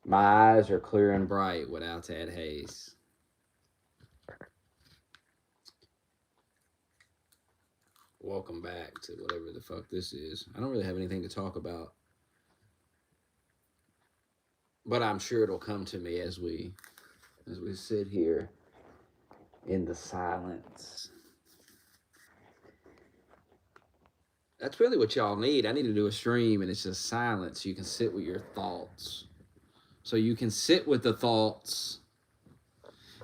My eyes are clear and bright without that haze. Welcome back to whatever the fuck this is. I don't really have anything to talk about, but I'm sure it'll come to me as we sit here in the silence. That's really what y'all need. I need to do a stream and it's just silence so you can sit with your thoughts. So you can sit with the thoughts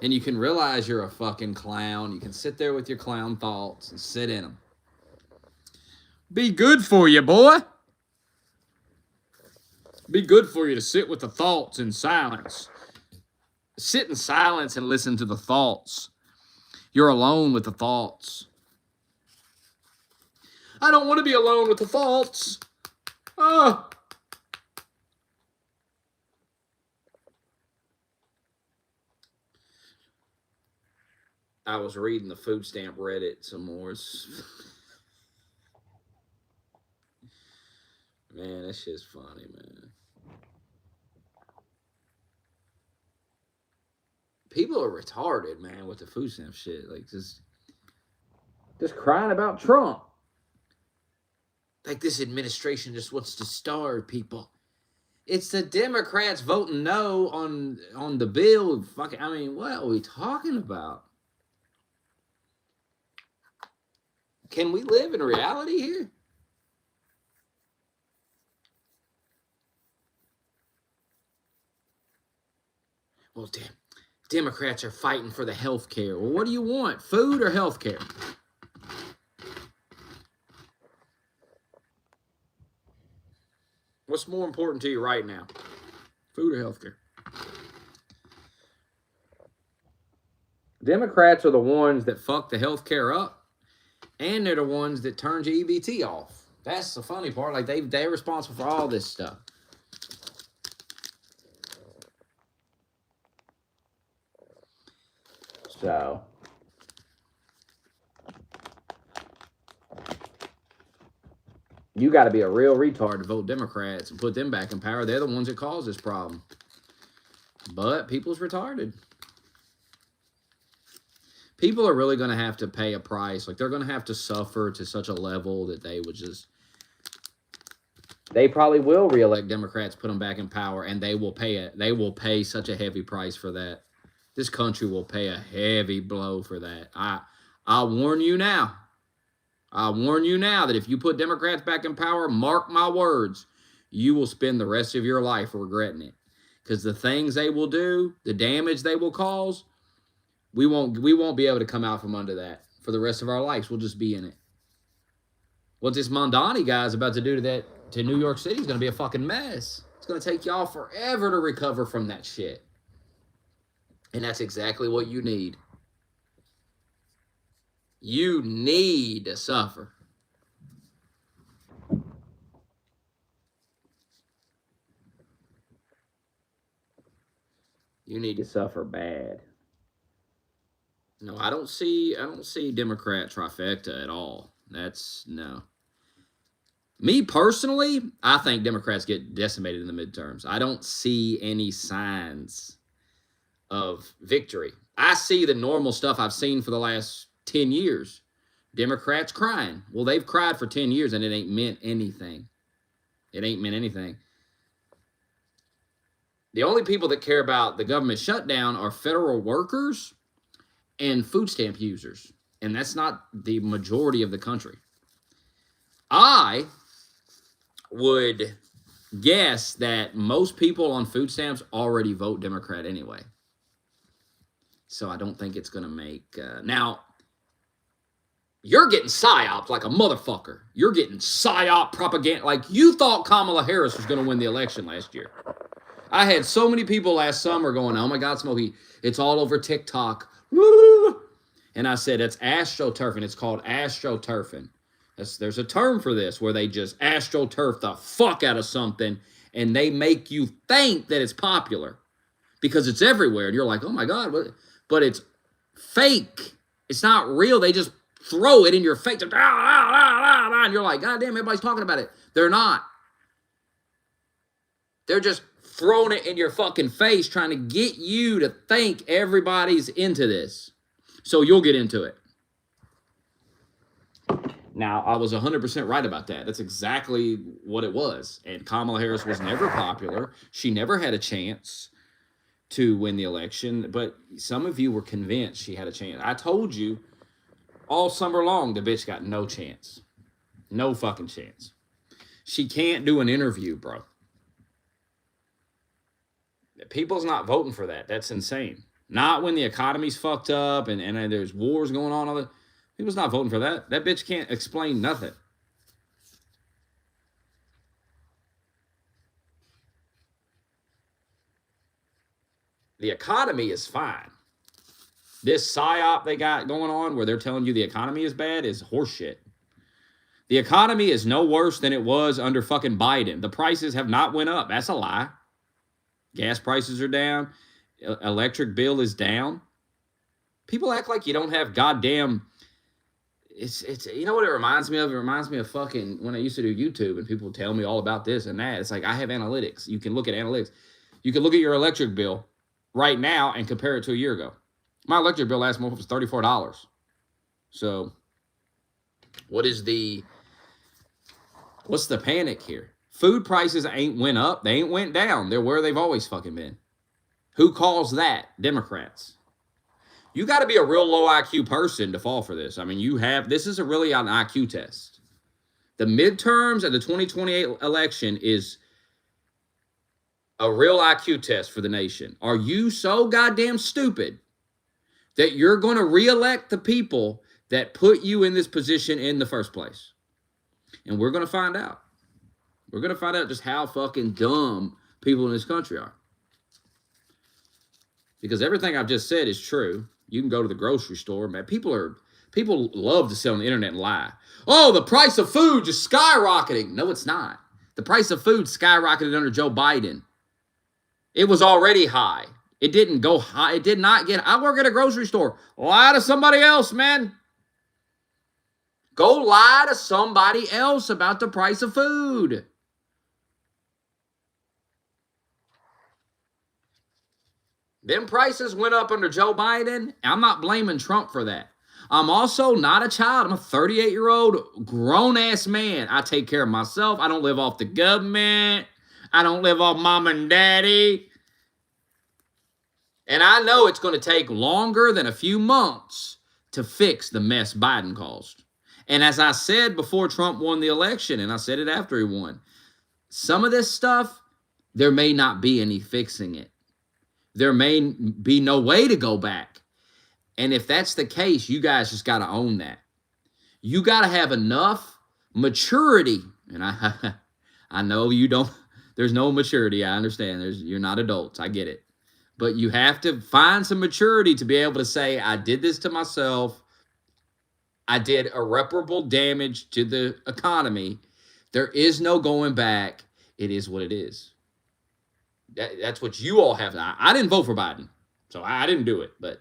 and you can realize you're a fucking clown. You can sit there with your clown thoughts and sit in them. Be good for you, boy. Be good for you to sit with the thoughts in silence. Sit in silence and listen to the thoughts. You're alone with the thoughts. I don't want to be alone with the thoughts. Ah. I was reading the food stamp Reddit some more. Man, that shit's funny, man. People are retarded, man, with the food stamp shit. Like, just crying about Trump. Like, this administration just wants to starve people. It's the Democrats voting no on the bill. Fucking, I mean, what are we talking about? Can we live in reality here? Well, damn. Democrats are fighting for the health care. Well, what do you want? Food or health care? What's more important to you right now? Food or health care? Democrats are the ones that fuck the health care up, and they're the ones that turn your EBT off. That's the funny part. Like, they're responsible for all this stuff. So, you got to be a real retard to vote Democrats and put them back in power. They're the ones that cause this problem. But people's retarded. People are really going to have to pay a price. Like, they're going to have to suffer to such a level that they would just... They probably will reelect Democrats, put them back in power, and they will pay it. They will pay such a heavy price for that. This country will pay a heavy blow for that. I warn you now. I warn you now that if you put Democrats back in power, mark my words, you will spend the rest of your life regretting it. Because the things they will do, the damage they will cause, we won't be able to come out from under that for the rest of our lives. We'll just be in it. What this Mondani guy is about to do to New York City is going to be a fucking mess. It's going to take y'all forever to recover from that shit. And that's exactly what you need. You need to suffer. You need to suffer bad. No, I don't see Democrat trifecta at all. That's no. Me personally, I think Democrats get decimated in the midterms. I don't see any signs of victory. I see the normal stuff I've seen for the last 10 years. Democrats crying. Well, they've cried for 10 years and it ain't meant anything. It ain't meant anything. The only people that care about the government shutdown are federal workers and food stamp users. And that's not the majority of the country. I would guess that most people on food stamps already vote Democrat anyway. So I don't think it's going to make... now, you're getting psyoped like a motherfucker. You're getting psyop propaganda. Like, you thought Kamala Harris was going to win the election last year. I had so many people last summer going, oh my God, Smokey, it's all over TikTok. And I said, it's astroturfing. It's called astroturfing. There's a term for this where they just astroturf the fuck out of something and they make you think that it's popular because it's everywhere. And you're like, oh my God, what? But it's fake. It's not real. They just throw it in your face. And you're like, God damn, everybody's talking about it. They're not. They're just throwing it in your fucking face, trying to get you to think everybody's into this. So you'll get into it. Now, I was 100% right about that. That's exactly what it was. And Kamala Harris was never popular. She never had a chance to win the election. But some of you were convinced she had a chance. I told you all summer long the bitch got no chance. No fucking chance. She can't do an interview, bro. People's not voting for that. That's insane. Not when the economy's fucked up and there's wars going on. All that. People's not voting for that. That bitch can't explain nothing. The economy is fine. This psyop they got going on where they're telling you the economy is bad is horseshit. The economy is no worse than it was under fucking Biden. The prices have not went up. That's a lie. Gas prices are down. Electric bill is down. People act like you don't have goddamn... It's you know what it reminds me of? It reminds me of fucking when I used to do YouTube and people tell me all about this and that. It's like I have analytics. You can look at analytics. You can look at your electric bill right now and compare it to a year ago. My electric bill last month was $34. So what's the panic here? Food prices ain't went up. They ain't went down. They're where they've always fucking been. Who calls that? Democrats. You got to be a real low IQ person to fall for this. I mean, this is really an IQ test. The midterms of the 2028 election is a real IQ test for the nation. Are you so goddamn stupid that you're going to reelect the people that put you in this position in the first place? And we're going to find out. We're going to find out just how fucking dumb people in this country are. Because everything I've just said is true. You can go to the grocery store, man. People love to sit on the internet and lie. Oh, the price of food just skyrocketing. No, it's not. The price of food skyrocketed under Joe Biden. It was already high. It didn't go high. It did not get... I work at a grocery store. Lie to somebody else, man. Go lie to somebody else about the price of food. Them prices went up under Joe Biden. I'm not blaming Trump for that. I'm also not a child. I'm a 38-year-old grown-ass man. I take care of myself. I don't live off the government. I don't live off mom and daddy. And I know it's going to take longer than a few months to fix the mess Biden caused. And as I said before Trump won the election, and I said it after he won, some of this stuff, there may not be any fixing it. There may be no way to go back. And if that's the case, you guys just got to own that. You got to have enough maturity. And I know you don't, there's no maturity. I understand. You're not adults. I get it. But you have to find some maturity to be able to say, I did this to myself. I did irreparable damage to the economy. There is no going back. It is what it is. That's what you all have. I didn't vote for Biden, so I didn't do it. But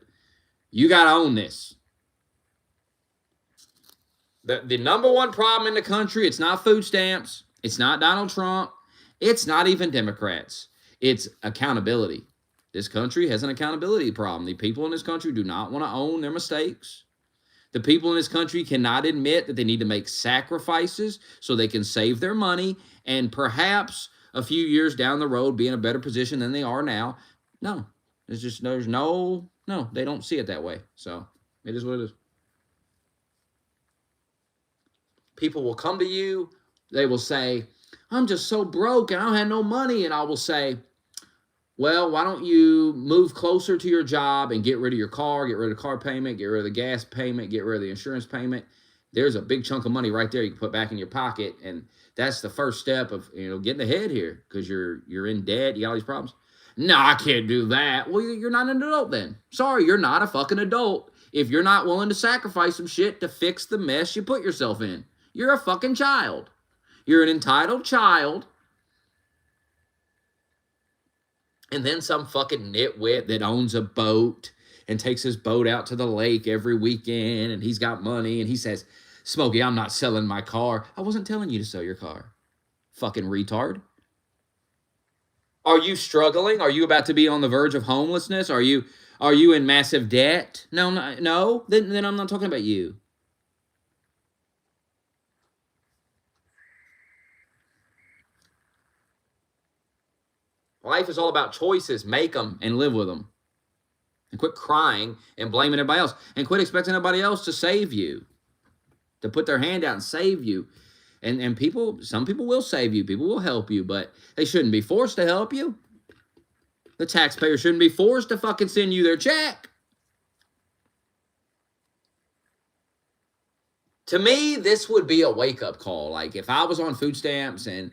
you got to own this. The number one problem in the country, it's not food stamps. It's not Donald Trump. It's not even Democrats. It's accountability. This country has an accountability problem. The people in this country do not want to own their mistakes. The people in this country cannot admit that they need to make sacrifices so they can save their money and perhaps a few years down the road be in a better position than they are now. No, there's no, they don't see it that way. So it is what it is. People will come to you. They will say, I'm just so broke and I don't have no money. And I will say, well, why don't you move closer to your job and get rid of your car, get rid of the car payment, get rid of the gas payment, get rid of the insurance payment. There's a big chunk of money right there you can put back in your pocket. And that's the first step of, getting ahead here because you're in debt. You got all these problems. No, I can't do that. Well, you're not an adult then. Sorry, you're not a fucking adult if you're not willing to sacrifice some shit to fix the mess you put yourself in. You're a fucking child. You're an entitled child. And then some fucking nitwit that owns a boat and takes his boat out to the lake every weekend and he's got money and he says, Smokey, I'm not selling my car. I wasn't telling you to sell your car. Fucking retard. Are you struggling? Are you about to be on the verge of homelessness? Are you in massive debt? No, no, no. Then I'm not talking about you. Life is all about choices. Make them and live with them. And quit crying and blaming everybody else. And quit expecting everybody else to save you, to put their hand out and save you. And some people will save you. People will help you, but they shouldn't be forced to help you. The taxpayer shouldn't be forced to fucking send you their check. To me, this would be a wake-up call. Like, if I was on food stamps and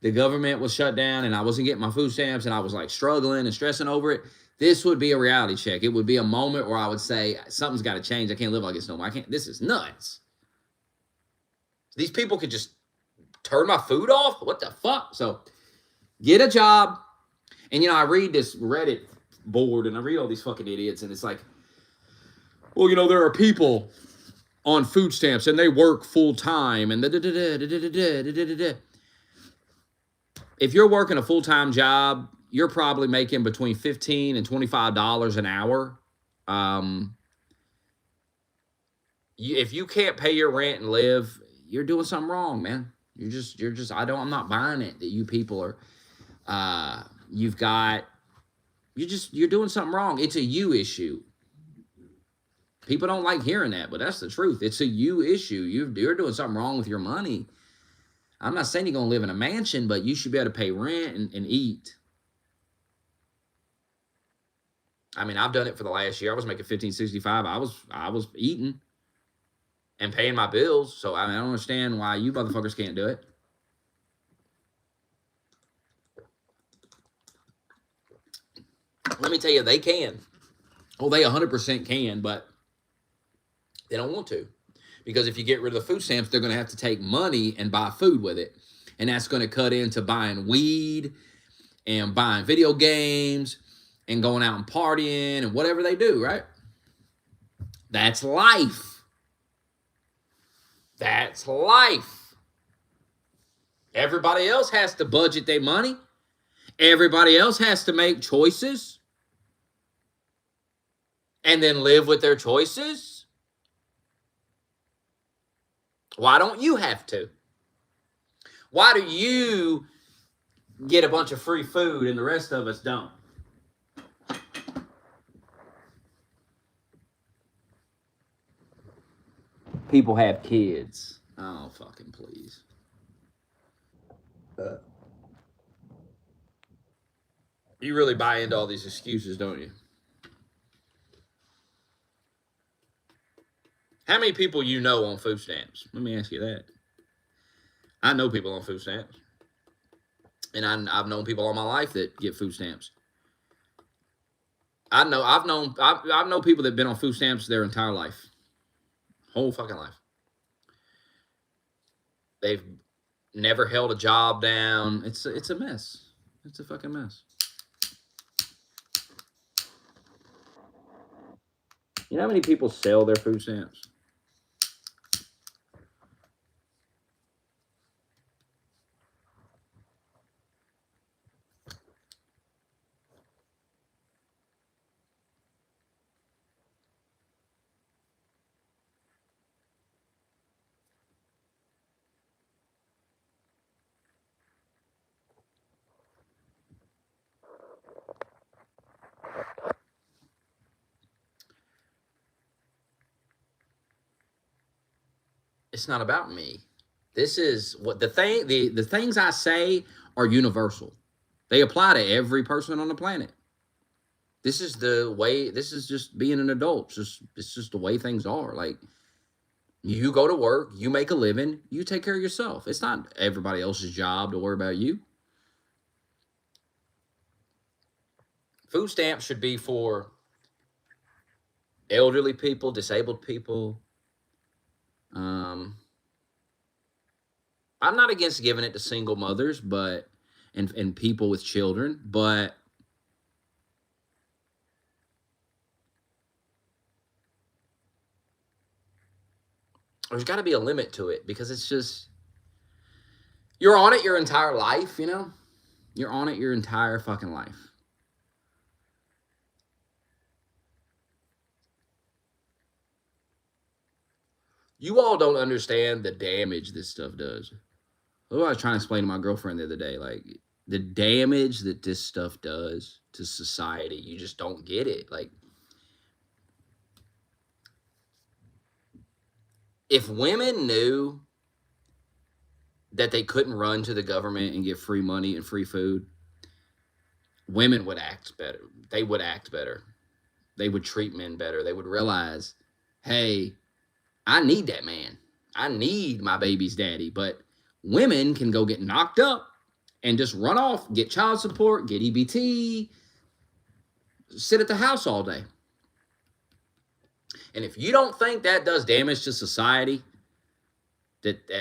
the government was shut down and I wasn't getting my food stamps and I was like struggling and stressing over it, this would be a reality check. It would be a moment where I would say, something's got to change. I can't live like this no more. I can't. This is nuts. These people could just turn my food off? What the fuck? So get a job. And, I read this Reddit board and I read all these fucking idiots, and it's like, well, there are people on food stamps and they work full time and if you're working a full time job, you're probably making between $15 and $25 an hour. If you can't pay your rent and live, you're doing something wrong, man. I'm not buying it that you people are, you're doing something wrong. It's a you issue. People don't like hearing that, but that's the truth. It's a you issue. You're doing something wrong with your money. I'm not saying you're going to live in a mansion, but you should be able to pay rent and eat. I mean, I've done it for the last year. I was making $15.65. I was eating and paying my bills. So, I don't understand why you motherfuckers can't do it. Let me tell you, they can. Oh, they 100% can, but they don't want to. Because if you get rid of the food stamps, they're going to have to take money and buy food with it. And that's going to cut into buying weed and buying video games and going out and partying and whatever they do, right? That's life. That's life. Everybody else has to budget their money. Everybody else has to make choices and then live with their choices. Why don't you have to? Why do you get a bunch of free food and the rest of us don't? People have kids. Oh, fucking please. You really buy into all these excuses, don't you? How many people you know on food stamps? Let me ask you that. I know people on food stamps. And I've known people all my life that get food stamps. I've known people that've been on food stamps their entire life. Whole fucking life. They've never held a job down. It's a mess. It's a fucking mess. You know how many people sell their food stamps? It's not about me. This is what the things I say are universal. They apply to every person on the planet. This is the way. This is just being an adult. It's just the way things are. Like, you go to work, you make a living, you take care of yourself. It's not everybody else's job to worry about you. Food stamps should be for elderly people, disabled people. I'm not against giving it to single mothers, but and people with children, but there's got to be a limit to it, because it's just, you're on it your entire life, You're on it your entire fucking life. You all don't understand the damage this stuff does. What I was trying to explain to my girlfriend the other day, like the damage that this stuff does to society, you just don't get it. Like, if women knew that they couldn't run to the government and get free money and free food, women would act better. They would act better. They would treat men better. They would realize, hey, I need that man. I need my baby's daddy. But women can go get knocked up and just run off, get child support, get EBT, sit at the house all day. And if you don't think that does damage to society,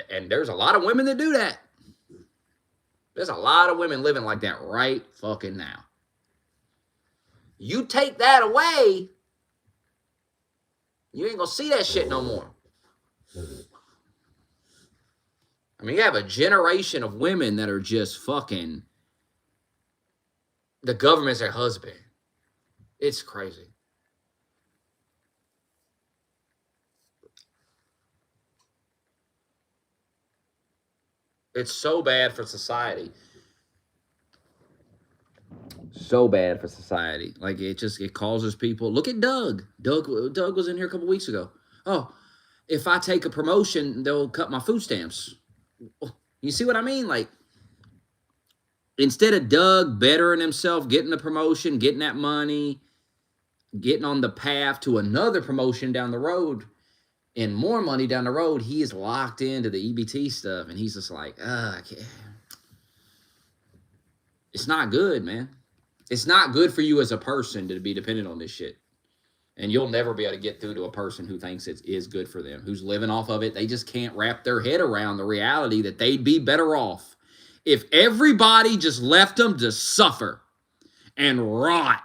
and there's a lot of women that do that. There's a lot of women living like that right fucking now. You take that away, you ain't gonna see that shit no more. I mean, you have a generation of women that are just fucking, the government's their husband. It's crazy. It's so bad for society. So bad for society. Like, it causes people. Look at Doug. Doug was in here a couple weeks ago. Oh, if I take a promotion, they'll cut my food stamps. You see what I mean? Like, instead of Doug bettering himself, getting the promotion, getting that money, getting on the path to another promotion down the road and more money down the road, he is locked into the EBT stuff, and he's just like, I can't. It's not good, man. It's not good for you as a person to be dependent on this shit. And you'll never be able to get through to a person who thinks it is good for them, who's living off of it. They just can't wrap their head around the reality that they'd be better off if everybody just left them to suffer and rot.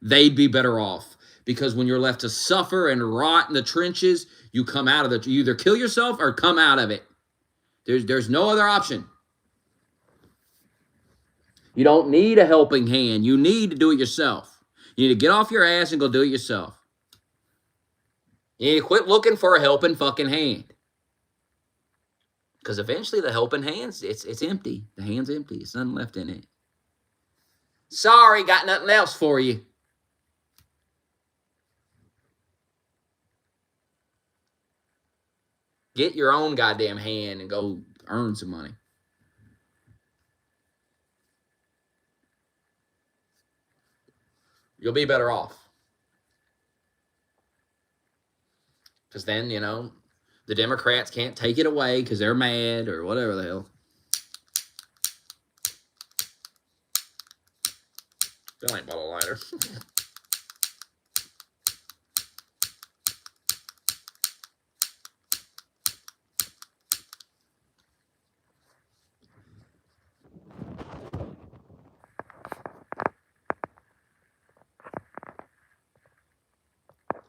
They'd be better off. Because when you're left to suffer and rot in the trenches, you come out of it. You either kill yourself or come out of it. There's no other option. You don't need a helping hand. You need to do it yourself. You need to get off your ass and go do it yourself. You need to quit looking for a helping fucking hand. Because eventually the helping hand's, it's empty. The hand's empty. There's nothing left in it. Sorry, got nothing else for you. Get your own goddamn hand and go earn some money. You'll be better off. Because then, the Democrats can't take it away because they're mad or whatever the hell. That ain't bottle lighter.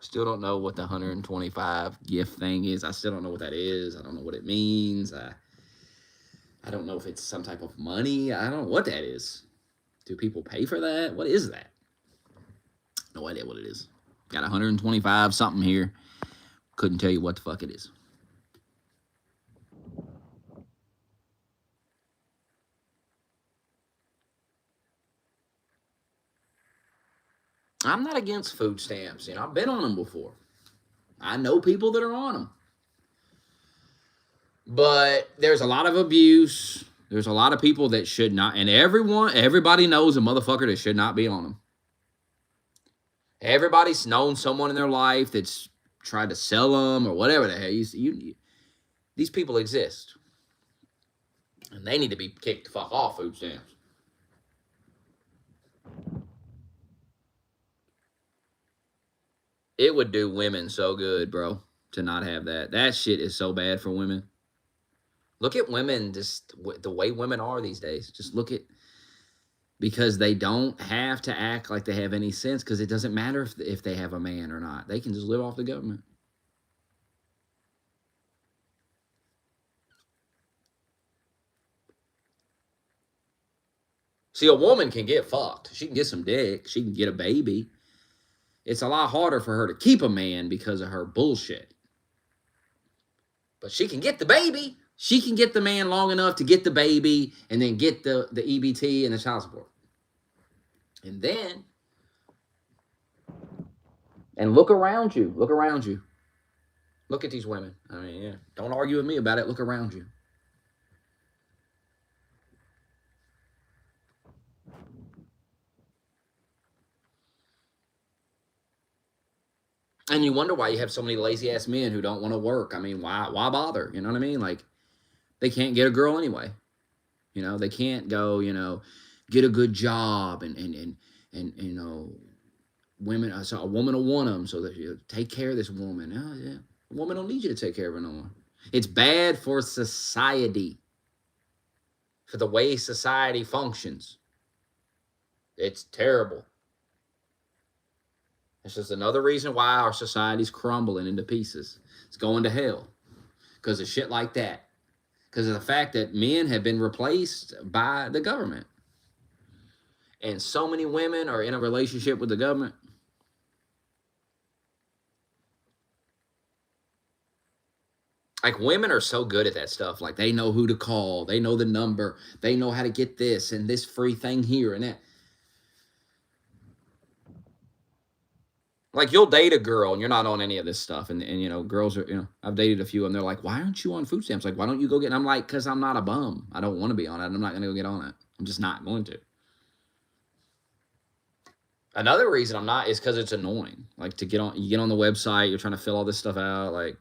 Still don't know what the 125 gift thing is. I still don't know what that is. I don't know what it means. I don't know if it's some type of money. I don't know what that is. Do people pay for that? What is that? No idea what it is. Got 125 something here. Couldn't tell you what the fuck it is. I'm not against food stamps. I've been on them before. I know people that are on them. But there's a lot of abuse. There's a lot of people that should not. And everybody knows a motherfucker that should not be on them. Everybody's known someone in their life that's tried to sell them or whatever the hell. These people exist. And they need to be kicked the fuck off food stamps. It would do women so good, bro, to not have that. That shit is so bad for women. Look at women, just the way women are these days. Just look at, because they don't have to act like they have any sense, because it doesn't matter if they have a man or not. They can just live off the government. See, a woman can get fucked. She can get some dick. She can get a baby. It's a lot harder for her to keep a man because of her bullshit. But she can get the baby. She can get the man long enough to get the baby and then get the EBT and the child support. And then, and look around you. Look around you. Look at these women. I mean, yeah, don't argue with me about it. Look around you. And you wonder why you have so many lazy ass men who don't want to work. I mean, why bother? You know what I mean? Like, they can't get a girl anyway. You know, they can't go, you know, get a good job and you know, women, so a woman will want them so that you take care of this woman. Oh, yeah. A woman don't need you to take care of her no more. It's bad for society, for the way society functions. It's terrible. It's just another reason why our society's crumbling into pieces. It's going to hell because of shit like that. Because of the fact that men have been replaced by the government. And so many women are in a relationship with the government. Like, women are so good at that stuff. Like, they know who to call. They know the number. They know how to get this and this free thing here and that. Like, you'll date a girl and you're not on any of this stuff. And you know, girls are, you know, I've dated a few and they're like, why aren't you on food stamps? Like, why don't you go get, and I'm like, because I'm not a bum. I don't want to be on it. I'm not going to go get on it. I'm just not going to. Another reason I'm not is because it's annoying. Like, to get on, you get on the website, you're trying to fill all this stuff out. Like,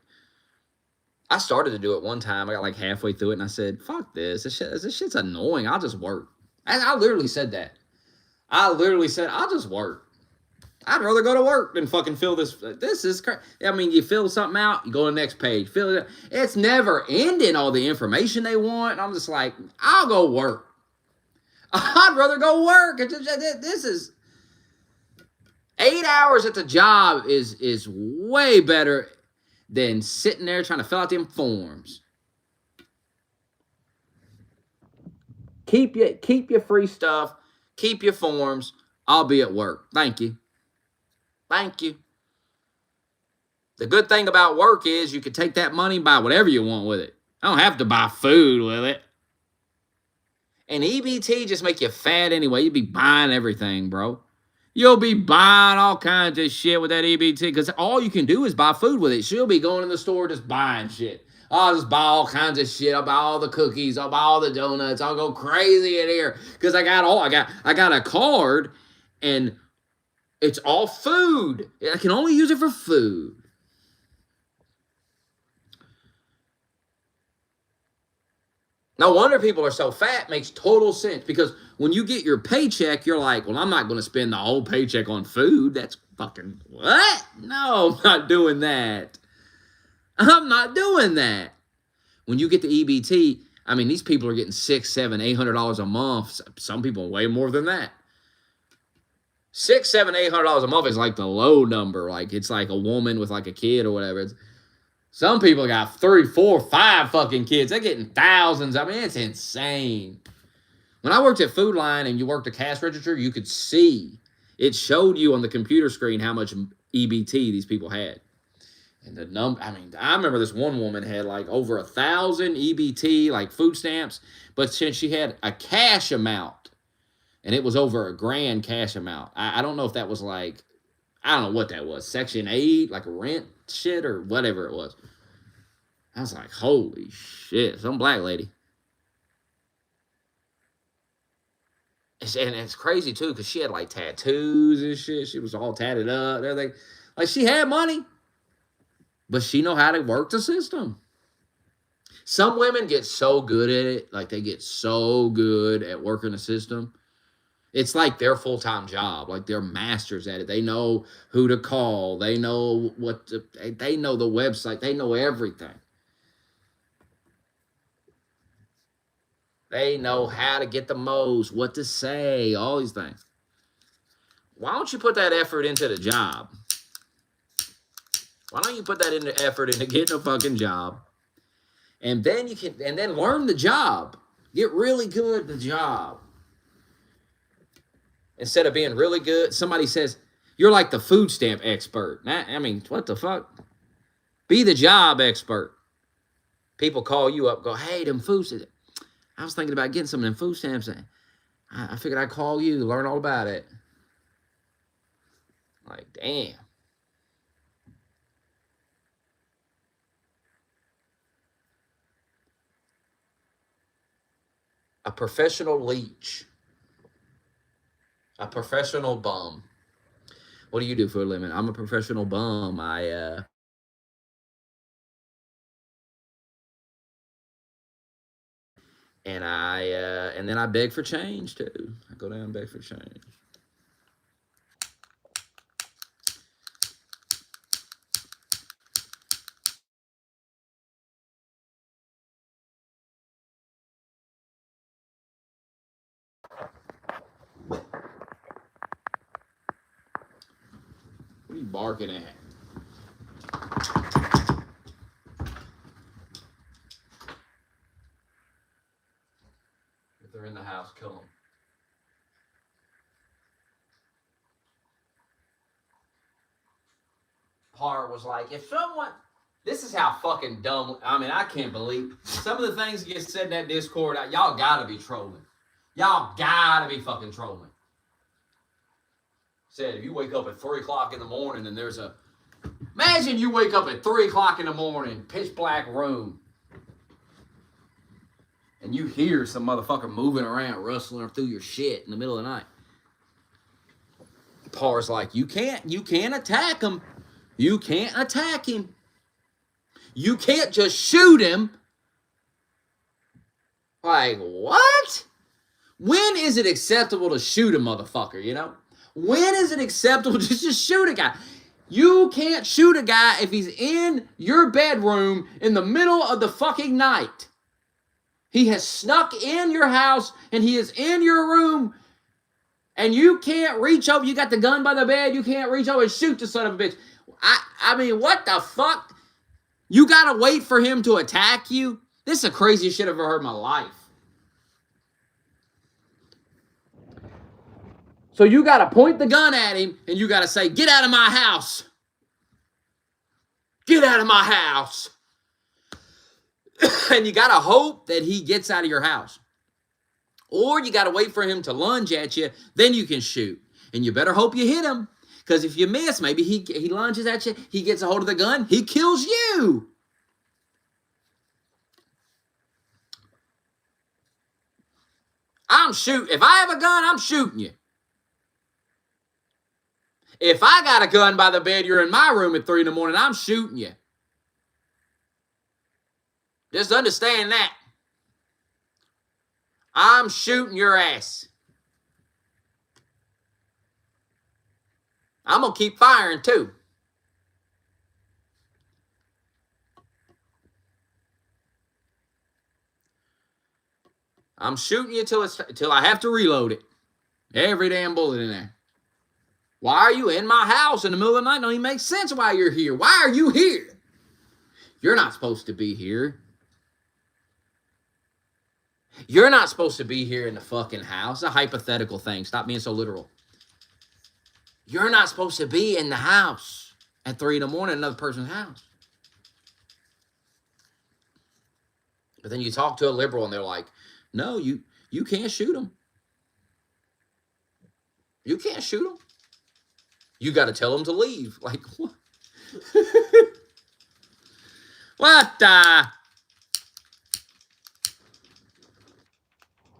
I started to do it one time. I got like halfway through it and I said, fuck this. This shit's annoying. I'll just work. I literally said that. I literally said, I'll just work. I'd rather go to work than fucking fill this. This is crazy. I mean, you fill something out, you go to the next page. Fill it. It's never ending, all the information they want. And I'm just like, I'll go work. I'd rather go work. This is 8 hours at the job is way better than sitting there trying to fill out them forms. Keep your free stuff. Keep your forms. I'll be at work. Thank you. Thank you. The good thing about work is you can take that money and buy whatever you want with it. I don't have to buy food with it. And EBT just make you fat anyway. You'll be buying everything, bro. You'll be buying all kinds of shit with that EBT because all you can do is buy food with it. She'll be going in the store just buying shit. I'll just buy all kinds of shit. I'll buy all the cookies. I'll buy all the donuts. I'll go crazy in here because I got a card and it's all food. I can only use it for food. No wonder people are so fat. Makes total sense because when you get your paycheck, you're like, well, I'm not going to spend the whole paycheck on food. That's fucking what? No, I'm not doing that. I'm not doing that. When you get the EBT, I mean, these people are getting $600, $700, $800 a month. Some people way more than that. $600, $700, $800 a month is like the low number. Like, it's like a woman with like a kid or whatever. Some people got 3, 4, 5 fucking kids. They're getting thousands. I mean, it's insane. When I worked at Food Line and you worked a cash register, you could see. It showed you on the computer screen how much EBT these people had. And the number, I mean, I remember this one woman had like over 1,000 EBT, like food stamps, but since she had a cash amount, and it was over $1,000 cash amount. I don't know if that was like, I don't know what that was. Section 8, like rent shit or whatever it was. I was like, holy shit, some black lady. And it's crazy too, because she had like tattoos and shit. She was all tatted up and everything. Like, she had money, but she know how to work the system. Some women get so good at it. Like, they get so good at working the system. It's like their full-time job. Like, they're masters at it. They know who to call. They know they know the website. They know everything. They know how to get the most, what to say, all these things. Why don't you put that effort into the job? Why don't you put that into effort into getting a fucking job? And then you can, and then learn the job. Get really good at the job. instead of being really good, somebody says, you're like the food stamp expert. I mean, what the fuck? Be the job expert. People call you up, go, hey, them food stamps. I was thinking about getting some of them food stamps. I figured I'd call you, learn all about it. Like, damn. A professional leech. A professional bum. What do you do for a living? I'm a professional bum. And then I beg for change too. I go down and beg for change. What are you barking at? If they're in the house, kill them. Par was like, if someone, this is how fucking dumb, I mean, I can't believe some of the things that get said in that Discord. Y'all gotta be trolling. Y'all gotta be fucking trolling. Said, if you wake up at 3 o'clock in the morning and there's a, imagine you wake up at 3 o'clock in the morning, pitch black room, and you hear some motherfucker moving around, rustling through your shit in the middle of the night. Par's like, you can't attack him. You can't attack him. You can't just shoot him. Like, what? When is it acceptable to shoot a motherfucker, you know? When is it acceptable to just shoot a guy? You can't shoot a guy if he's in your bedroom in the middle of the fucking night. He has snuck in your house and he is in your room and you can't reach over. You got the gun by the bed. You can't reach over and shoot the son of a bitch. I mean, what the fuck? You gotta wait for him to attack you? This is the craziest shit I've ever heard in my life. So you gotta point the gun at him and you gotta say, get out of my house. Get out of my house. And you gotta hope that he gets out of your house. Or you gotta wait for him to lunge at you, then you can shoot. And you better hope you hit him. Because if you miss, maybe he lunges at you, he gets a hold of the gun, he kills you. If I have a gun, I'm shooting you. If I got a gun by the bed, you're in my room at 3 in the morning, I'm shooting you. Just understand that. I'm shooting your ass. I'm going to keep firing too. I'm shooting you till I have to reload it. Every damn bullet in there. Why are you in my house in the middle of the night? Don't even make sense why you're here. Why are you here? You're not supposed to be here. You're not supposed to be here in the fucking house. It's a hypothetical thing. Stop being so literal. You're not supposed to be in the house at 3 in the morning, another person's house. But then you talk to a liberal and they're like, no, you can't shoot them. You can't shoot them. You got to tell them to leave. Like, what? What the?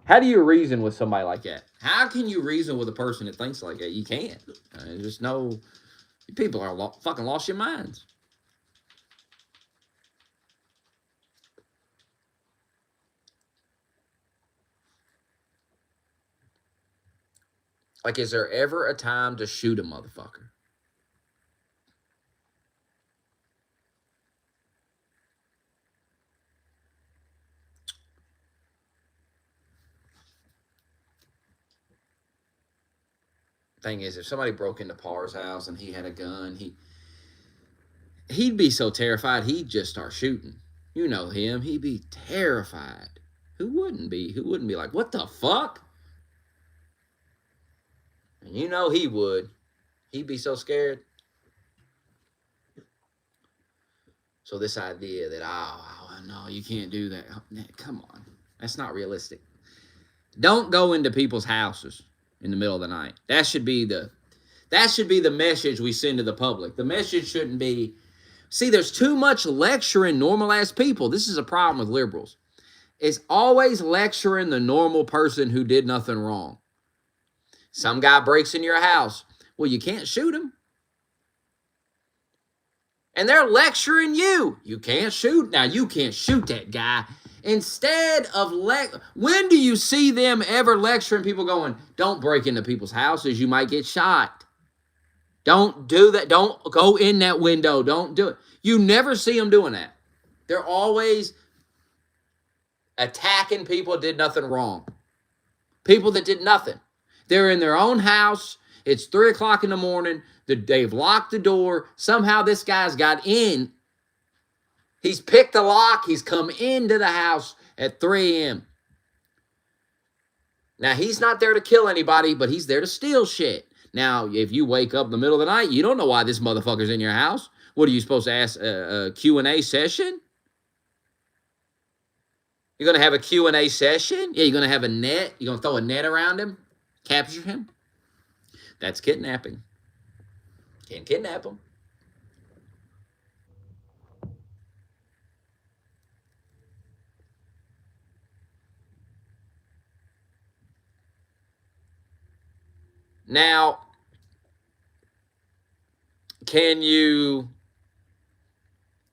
How do you reason with somebody like that? How can you reason with a person that thinks like that? You can't. Just no. People are fucking lost your minds. Like, is there ever a time to shoot a motherfucker? Thing is, if somebody broke into Parr's house and he had a gun, he'd be so terrified he'd just start shooting. You know him. He'd be terrified. Who wouldn't be? Who wouldn't be like, what the fuck? And you know he would. He'd be so scared. So this idea that, oh, no, you can't do that. Come on. That's not realistic. Don't go into people's houses in the middle of the night. That should be the message we send to the public. The message shouldn't be, see, there's too much lecturing normal-ass people. This is a problem with liberals. It's always lecturing the normal person who did nothing wrong. Some guy breaks in your house. Well, you can't shoot him. And they're lecturing you. You can't shoot. Now, you can't shoot that guy. Instead of, when do you see them ever lecturing people going, don't break into people's houses, you might get shot. Don't do that. Don't go in that window. Don't do it. You never see them doing that. They're always attacking people that did nothing wrong. People that did nothing. They're in their own house. It's 3 o'clock in the morning. They've locked the door. Somehow this guy's got in. He's picked the lock. He's come into the house at 3 a.m. Now, he's not there to kill anybody, but he's there to steal shit. Now, if you wake up in the middle of the night, you don't know why this motherfucker's in your house. What are you supposed to ask? A Q&A session? You're going to have a Q&A session? Yeah, you're going to have a net? You're going to throw a net around him? Capture him? That's kidnapping. Can't kidnap him. Now, can you,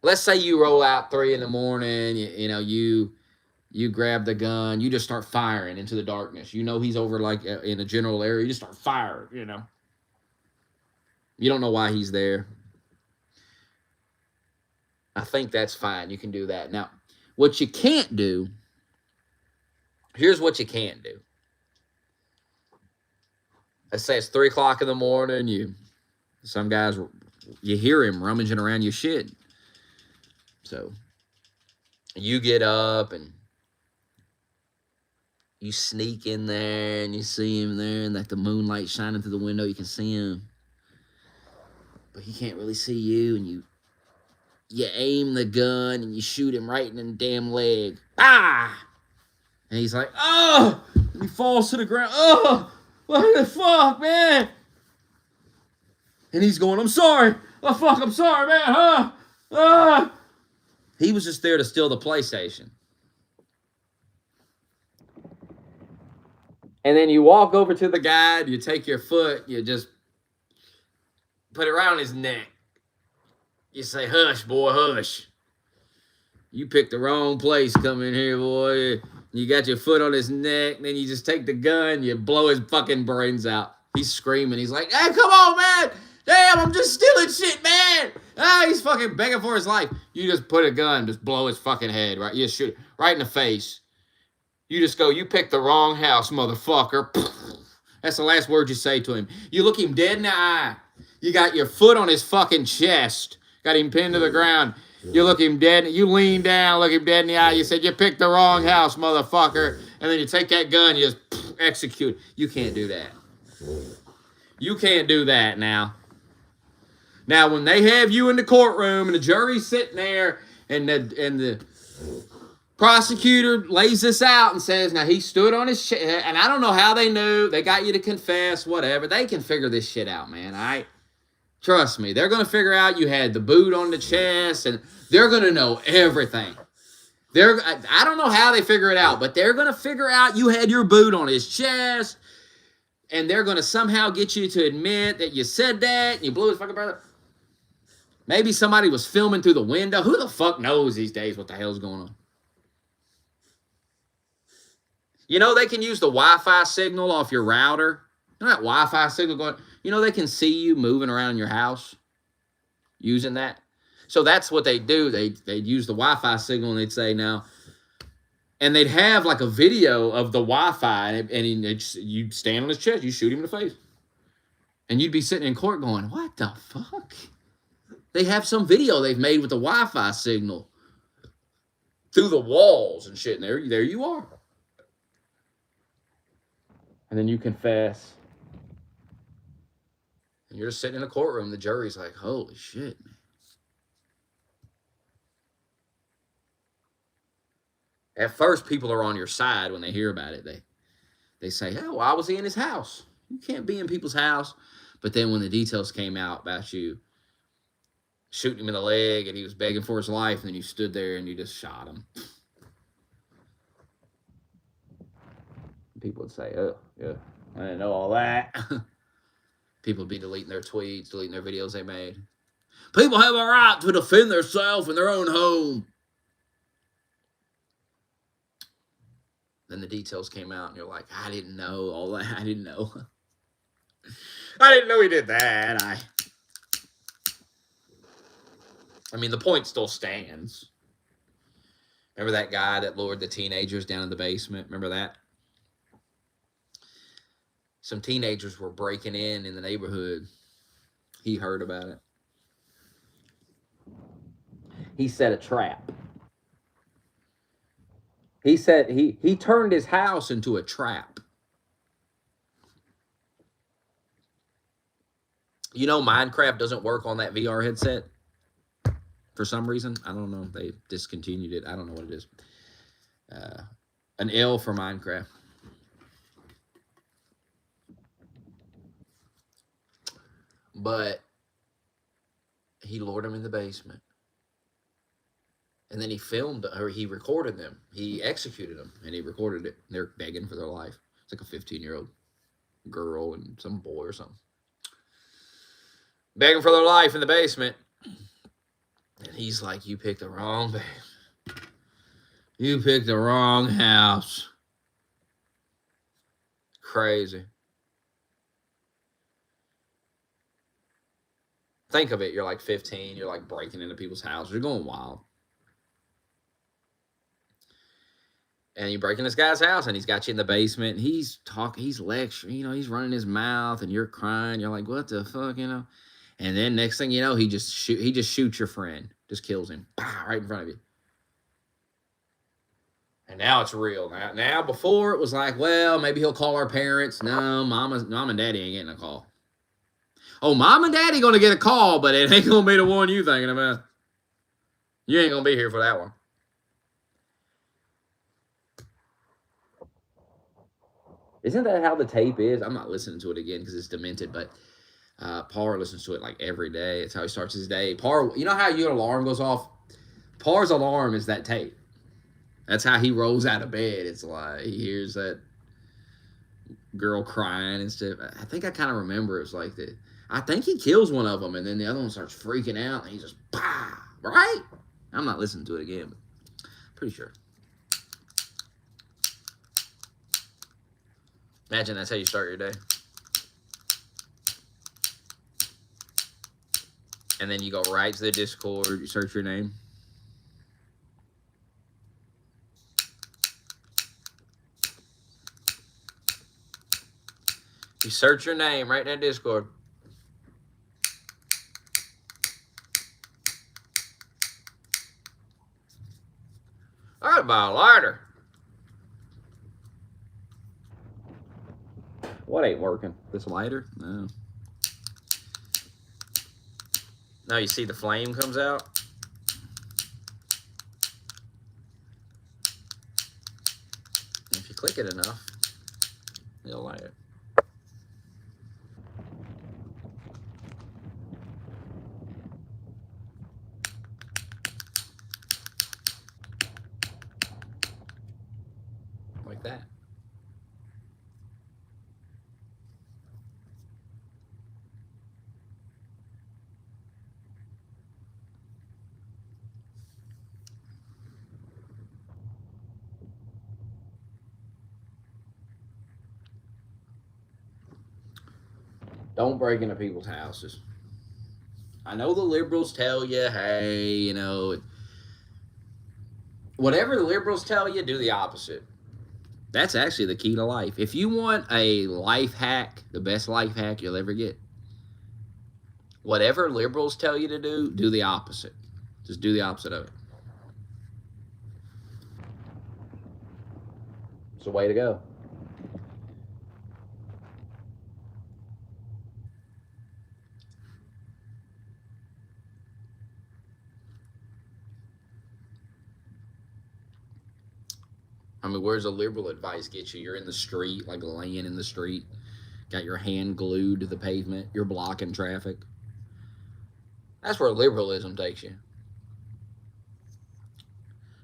let's say you roll out 3 in the morning, you grab the gun, you just start firing into the darkness. You know he's over like in a general area, you just start firing, You don't know why he's there. I think that's fine. You can do that. Now, what you can't do, here's what you can't do. Let's say it's 3 o'clock in the morning. Some guys, you hear him rummaging around your shit. So you get up and you sneak in there and you see him there, and like the moonlight shining through the window, you can see him. But he can't really see you, and you aim the gun and you shoot him right in the damn leg. Ah! And he's like, oh! And he falls to the ground. Oh! What the fuck, man? And he's going, I'm sorry. Oh, fuck, I'm sorry, man. He was just there to steal the PlayStation. And then you walk over to the guy, you take your foot, you just put it around his neck. You say, hush, boy, hush. You picked the wrong place coming here, boy. You got your foot on his neck, and then you just take the gun, you blow his fucking brains out. He's screaming. He's like, hey, come on, man. Damn, I'm just stealing shit, man. He's fucking begging for his life. You just put a gun, just blow his fucking head, right? You just shoot it right in the face. You just go, you picked the wrong house, motherfucker. That's the last word you say to him. You look him dead in the eye. You got your foot on his fucking chest. Got him pinned to the ground. You look him dead. You lean down, look him dead in the eye. You said, you picked the wrong house, motherfucker. And then you take that gun, you just execute. You can't do that. You can't do that now. Now, when they have you in the courtroom and the jury's sitting there and the prosecutor lays this out and says, now he stood on his shit, and I don't know how they knew. They got you to confess, whatever. They can figure this shit out, man. All right? Trust me. They're going to figure out you had the boot on the chest, and they're going to know everything. I don't know how they figure it out, but they're going to figure out you had your boot on his chest, and they're going to somehow get you to admit that you said that, and you blew his fucking brother. Maybe somebody was filming through the window. Who the fuck knows these days what the hell's going on? They can use the Wi-Fi signal off your router. You know that Wi-Fi signal going? They can see you moving around your house using that. So that's what they do. They'd use the Wi-Fi signal, and they'd say now, and they'd have like a video of the Wi-Fi, and you'd stand on his chest, you shoot him in the face. And you'd be sitting in court going, what the fuck? They have some video they've made with the Wi-Fi signal through the walls and shit, and there you are. And then you confess. And you're just sitting in a courtroom. The jury's like, holy shit, man. At first, people are on your side when they hear about it. They say, oh, why was he in his house? You can't be in people's house. But then when the details came out about you shooting him in the leg and he was begging for his life, and then you stood there and you just shot him. People would say, oh, yeah, I didn't know all that. People would be deleting their tweets, deleting their videos they made. People have a right to defend themselves in their own home. Then the details came out, and you're like, I didn't know all that. I didn't know. I didn't know he did that. I mean, the point still stands. Remember that guy that lured the teenagers down in the basement? Remember that? Some teenagers were breaking in the neighborhood. He heard about it. He set a trap. He said he turned his house into a trap. You know, Minecraft doesn't work on that VR headset for some reason. I don't know. They discontinued it. I don't know what it is. An L for Minecraft. But he lured them in the basement. And then he filmed, or he recorded them. He executed them, and he recorded it. They're begging for their life. It's like a 15-year-old girl and some boy or something. Begging for their life in the basement. And he's like, you picked the wrong basement. You picked the wrong house. Crazy. Think of it. You're like 15. You're like breaking into people's houses. You're going wild. And you break in this guy's house, and he's got you in the basement. And he's talking, he's lecturing, you know, he's running his mouth, and you're crying. You're like, what the fuck, you know? And then next thing you know, he just shoots your friend, just kills him, right in front of you. And now it's real. Now before it was like, well, maybe he'll call our parents. No, mom and daddy ain't getting a call. Oh, mom and daddy gonna get a call, but it ain't gonna be the one you thinking about. You ain't gonna be here for that one. Isn't that how the tape is? I'm not listening to it again because it's demented, but Par listens to it like every day. It's how he starts his day. Par, you know how your alarm goes off? Par's alarm is that tape. That's how he rolls out of bed. It's like he hears that girl crying and stuff. I think I kind of remember it's like that. I think he kills one of them, and then the other one starts freaking out, and he just, bah, right? I'm not listening to it again, but pretty sure. Imagine that's how you start your day. And then you go right to the Discord, you search your name. You search your name right in that Discord. I'd buy a lighter. What ain't working? This lighter? No. Now you see the flame comes out. If you click it enough, it'll light it. Like that. Don't break into people's houses. I know the liberals tell you, hey, you know, whatever the liberals tell you, do the opposite. That's actually the key to life. If you want a life hack, the best life hack you'll ever get, whatever liberals tell you to do the opposite. Just do the opposite of it. It's the way to go. mean, where's the liberal advice get you? You're in the street, like laying in the street, got your hand glued to the pavement, you're blocking traffic. That's where liberalism takes you.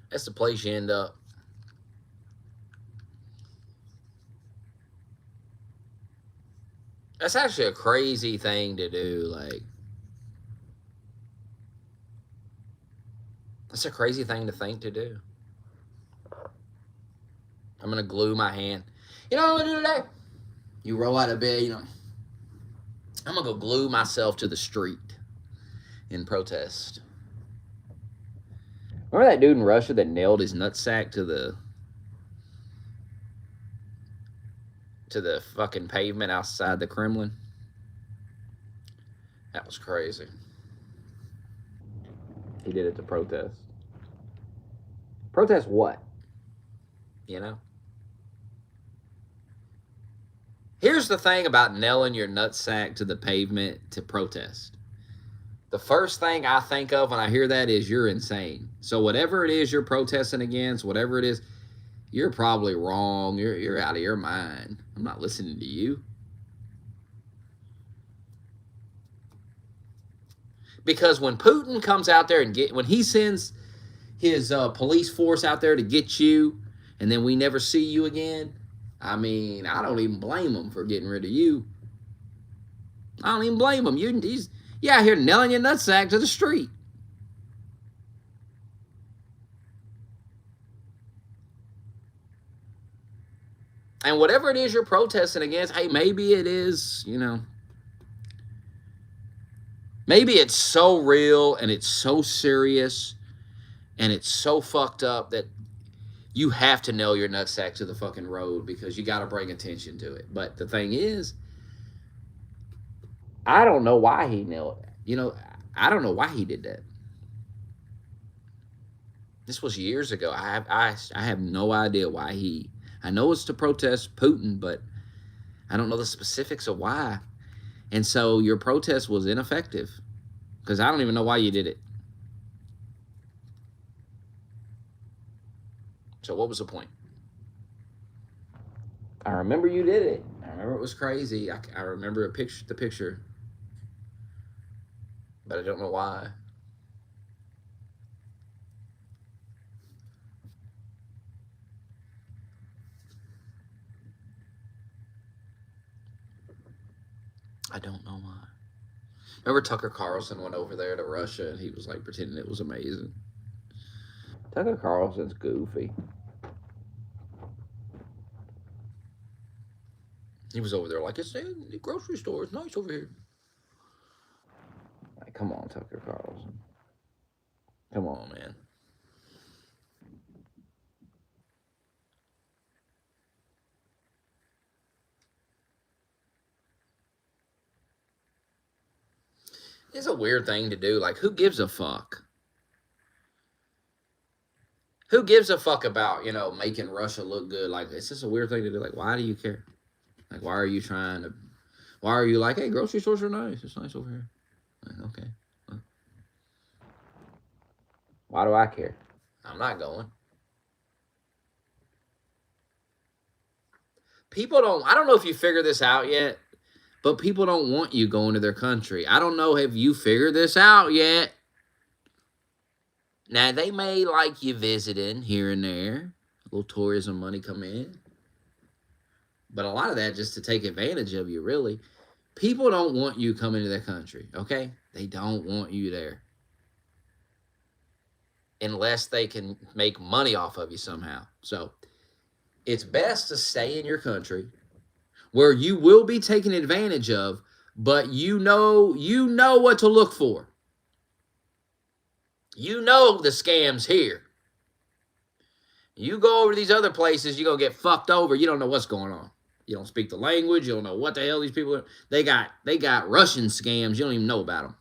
That's the place you end up. That's actually a crazy thing to do. Like, that's a crazy thing to think to do. I'm going to glue my hand. You know what I'm going to do today? You roll out of bed, you know. I'm going to go glue myself to the street in protest. Remember that dude in Russia that nailed his nutsack to the fucking pavement outside the Kremlin? That was crazy. He did it to protest. Protest what? You know? Here's the thing about nailing your nutsack to the pavement to protest. The first thing I think of when I hear that is you're insane. So whatever it is you're protesting against, whatever it is, you're probably wrong. You're out of your mind. I'm not listening to you. Because when Putin comes out there and when he sends his police force out there to get you, and then we never see you again, I mean, I don't even blame him for getting rid of you. I don't even blame him. He's out here nailing your nutsack to the street. And whatever it is you're protesting against, hey, maybe it is, you know, maybe it's so real and it's so serious and it's so fucked up that you have to nail your nutsack to the fucking road because you got to bring attention to it. But the thing is, I don't know why he nailed it. You know, I don't know why he did that. This was years ago. I have no idea why he. I know it's to protest Putin, but I don't know the specifics of why. And so your protest was ineffective because I don't even know why you did it. So what was the point? I remember you did it. I remember it was crazy. I remember the picture. But I don't know why. I don't know why. Remember Tucker Carlson went over there to Russia and he was like pretending it was amazing. Tucker Carlson's goofy. He was over there like, it's in the grocery store. It's nice over here. Like, come on, Tucker Carlson. Come on, man. It's a weird thing to do. Like, who gives a fuck? Who gives a fuck about, you know, making Russia look good? Like, it's just a weird thing to do. Like, why do you care? Like, why are you like, hey, grocery stores are nice. It's nice over here. Like, okay. Well, why do I care? I'm not going. I don't know if you figured this out yet, but people don't want you going to their country. I don't know if you figured this out yet. Now, they may like you visiting here and there. A little tourism money come in. But a lot of that just to take advantage of you, really. People don't want you coming to their country, okay? They don't want you there. Unless they can make money off of you somehow. So, it's best to stay in your country where you will be taken advantage of, but you know what to look for. You know the scam's here. You go over to these other places, you're going to get fucked over. You don't know what's going on. You don't speak the language. You don't know what the hell these people are. They got Russian scams. You don't even know about them.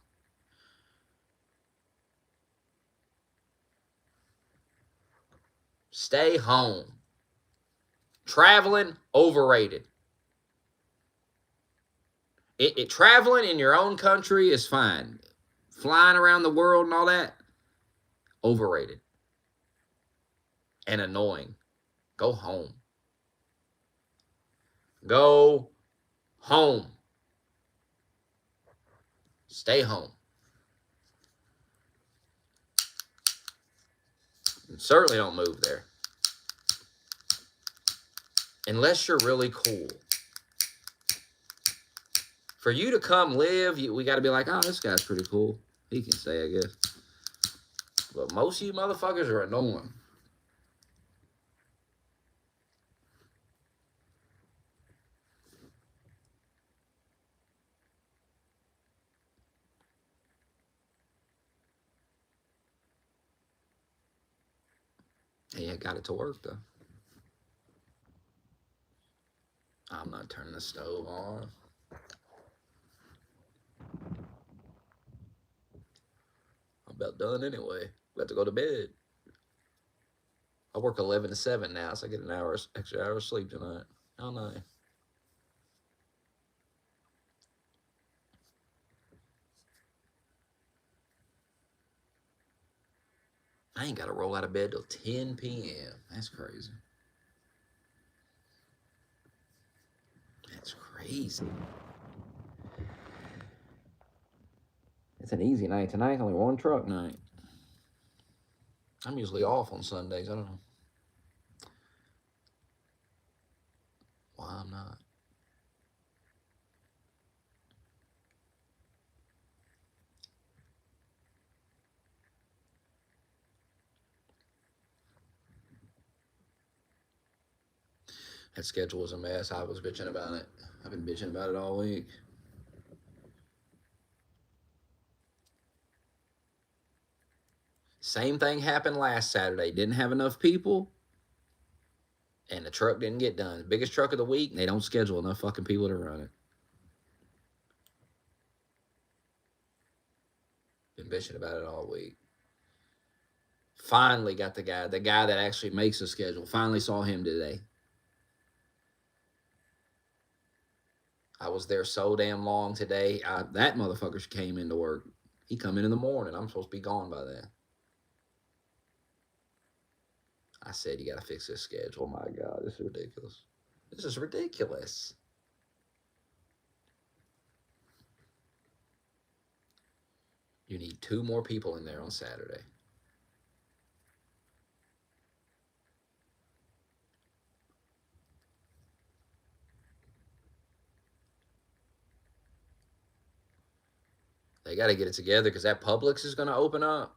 Stay home. Traveling, overrated. Traveling in your own country is fine. Flying around the world and all that, overrated. And annoying. Go home. Go home. Stay home. And certainly don't move there. Unless you're really cool. For you to come live, we got to be like, oh, this guy's pretty cool. He can stay, I guess. But most of you motherfuckers are annoying. Hey, I got it to work, though. I'm not turning the stove on. I'm about done anyway. About to go to bed. I work 11 to 7 now, so I get an extra hour of sleep tonight. How nice. I ain't got to roll out of bed till 10 p.m. That's crazy. That's crazy. It's an easy night. Tonight's only one truck night. I'm usually off on Sundays. I don't know why I'm not. That schedule was a mess. I was bitching about it. I've been bitching about it all week. Same thing happened last Saturday. Didn't have enough people, and the truck didn't get done. Biggest truck of the week, and they don't schedule enough fucking people to run it. Been bitching about it all week. Finally got the guy that actually makes the schedule. Finally saw him today. I was there so damn long today. That motherfucker came into work. He come in the morning. I'm supposed to be gone by then. I said, you got to fix this schedule. Oh, my God. This is ridiculous. This is ridiculous. You need 2 more people in there on Saturday. They got to get it together because that Publix is going to open up.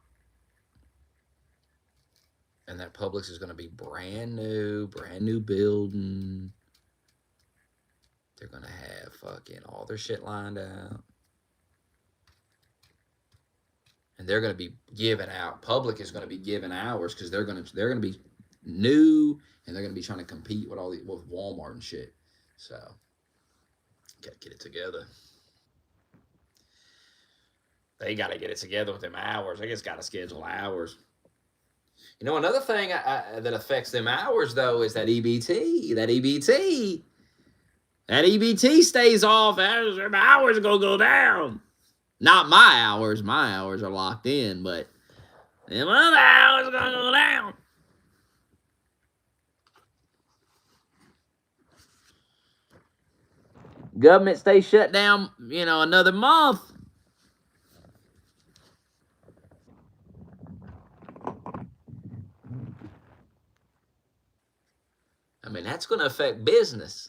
And that Publix is going to be brand new building. They're going to have fucking all their shit lined out. And they're going to be giving out. Public is going to be giving hours because they're going to be new and they're going to be trying to compete with with Walmart and shit. So, got to get it together. They got to get it together with them hours. They just got to schedule hours. You know, another thing that affects them hours, though, is that EBT. That EBT stays off. Their hours are going to go down. Not my hours. My hours are locked in, but them other hours are going to go down. Government stays shut down, another month. I mean, that's going to affect business.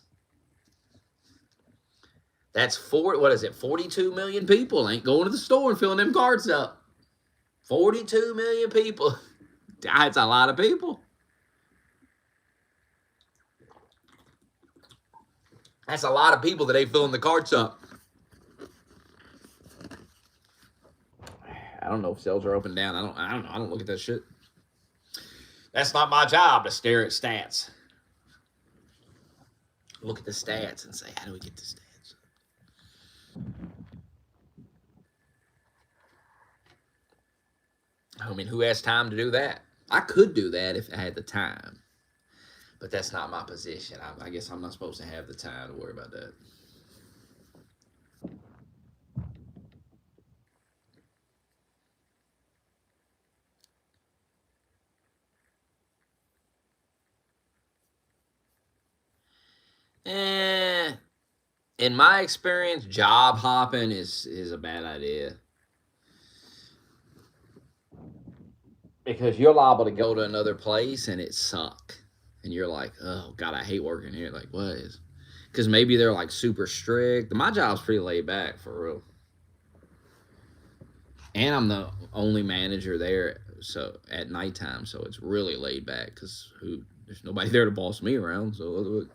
That's 42 million people ain't going to the store and filling them carts up. 42 million people. That's a lot of people. That's a lot of people that ain't filling the carts up. I don't know if sales are up and down. I don't know. I don't look at that shit. That's not my job to stare at stats. Look at the stats and say, how do we get the stats? I mean, who has time to do that? I could do that if I had the time. But that's not my position. I guess I'm not supposed to have the time to worry about that. In my experience, job hopping is a bad idea. Because you're liable to go to another place and it suck. And you're like, oh, God, I hate working here. Like, what is? Because maybe they're like super strict. My job's pretty laid back, for real. And I'm the only manager there, so at nighttime, so it's really laid back because there's nobody there to boss me around. So,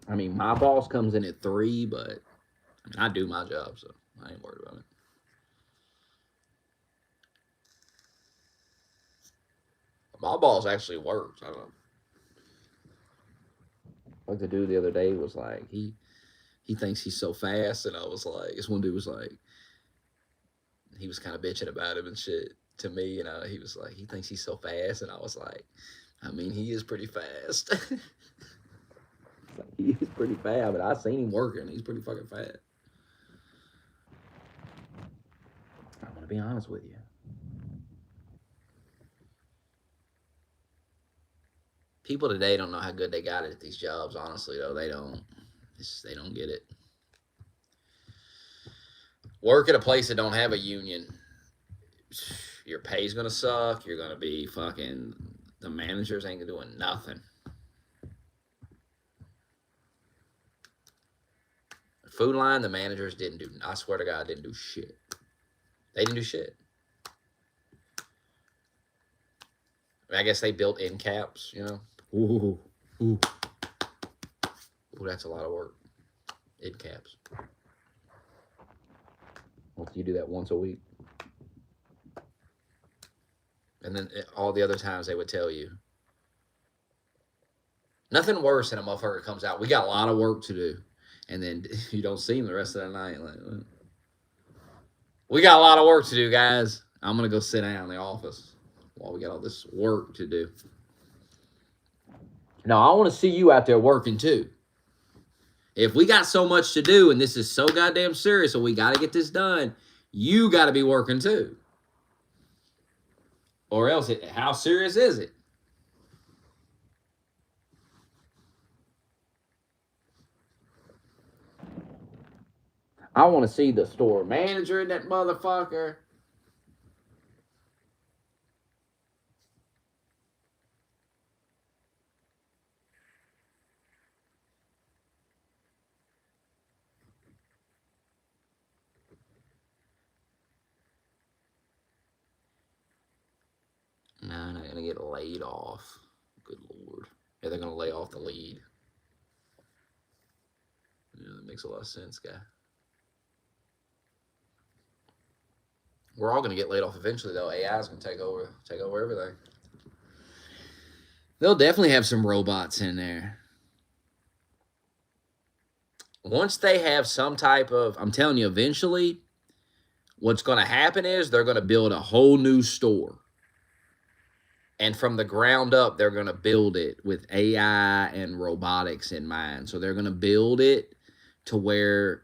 I mean, my boss comes in at 3, but I mean, I do my job, so I ain't worried about it. My boss actually works. I don't know. Like the dude the other day was like, he thinks he's so fast, and I was like, this one dude was like, he was kind of bitching about him and shit to me, and he was like, he thinks he's so fast, and I was like, I mean, he is pretty fast. He is pretty fast, but I've seen him working. He's pretty fucking fast. I'm gonna be honest with you. People today don't know how good they got it at these jobs. Honestly, though, they don't. They don't get it. Work at a place that don't have a union, your pay's gonna suck. You're gonna be fucking. The managers ain't doing nothing. Food line, the managers didn't do. I swear to God, didn't do shit. They didn't do shit. I guess they built end caps. Ooh. Ooh, that's a lot of work. End caps. Well, you do that once a week. And then all the other times they would tell you. Nothing worse than a motherfucker comes out. We got a lot of work to do. And then you don't see him the rest of the night. Like, we got a lot of work to do, guys. I'm going to go sit down in the office while we got all this work to do. No, I want to see you out there working too. If we got so much to do and this is so goddamn serious and we got to get this done, you got to be working too. Or else, how serious is it? I want to see the store manager in that motherfucker. No, I'm not going to get laid off. Good Lord. Yeah, they're going to lay off the lead. Yeah, that makes a lot of sense, guy. We're all going to get laid off eventually, though. AI is going to take over everything. They'll definitely have some robots in there. Once they have some type of, I'm telling you, eventually, what's going to happen is they're going to build a whole new store. And from the ground up, they're going to build it with AI and robotics in mind. So they're going to build it to where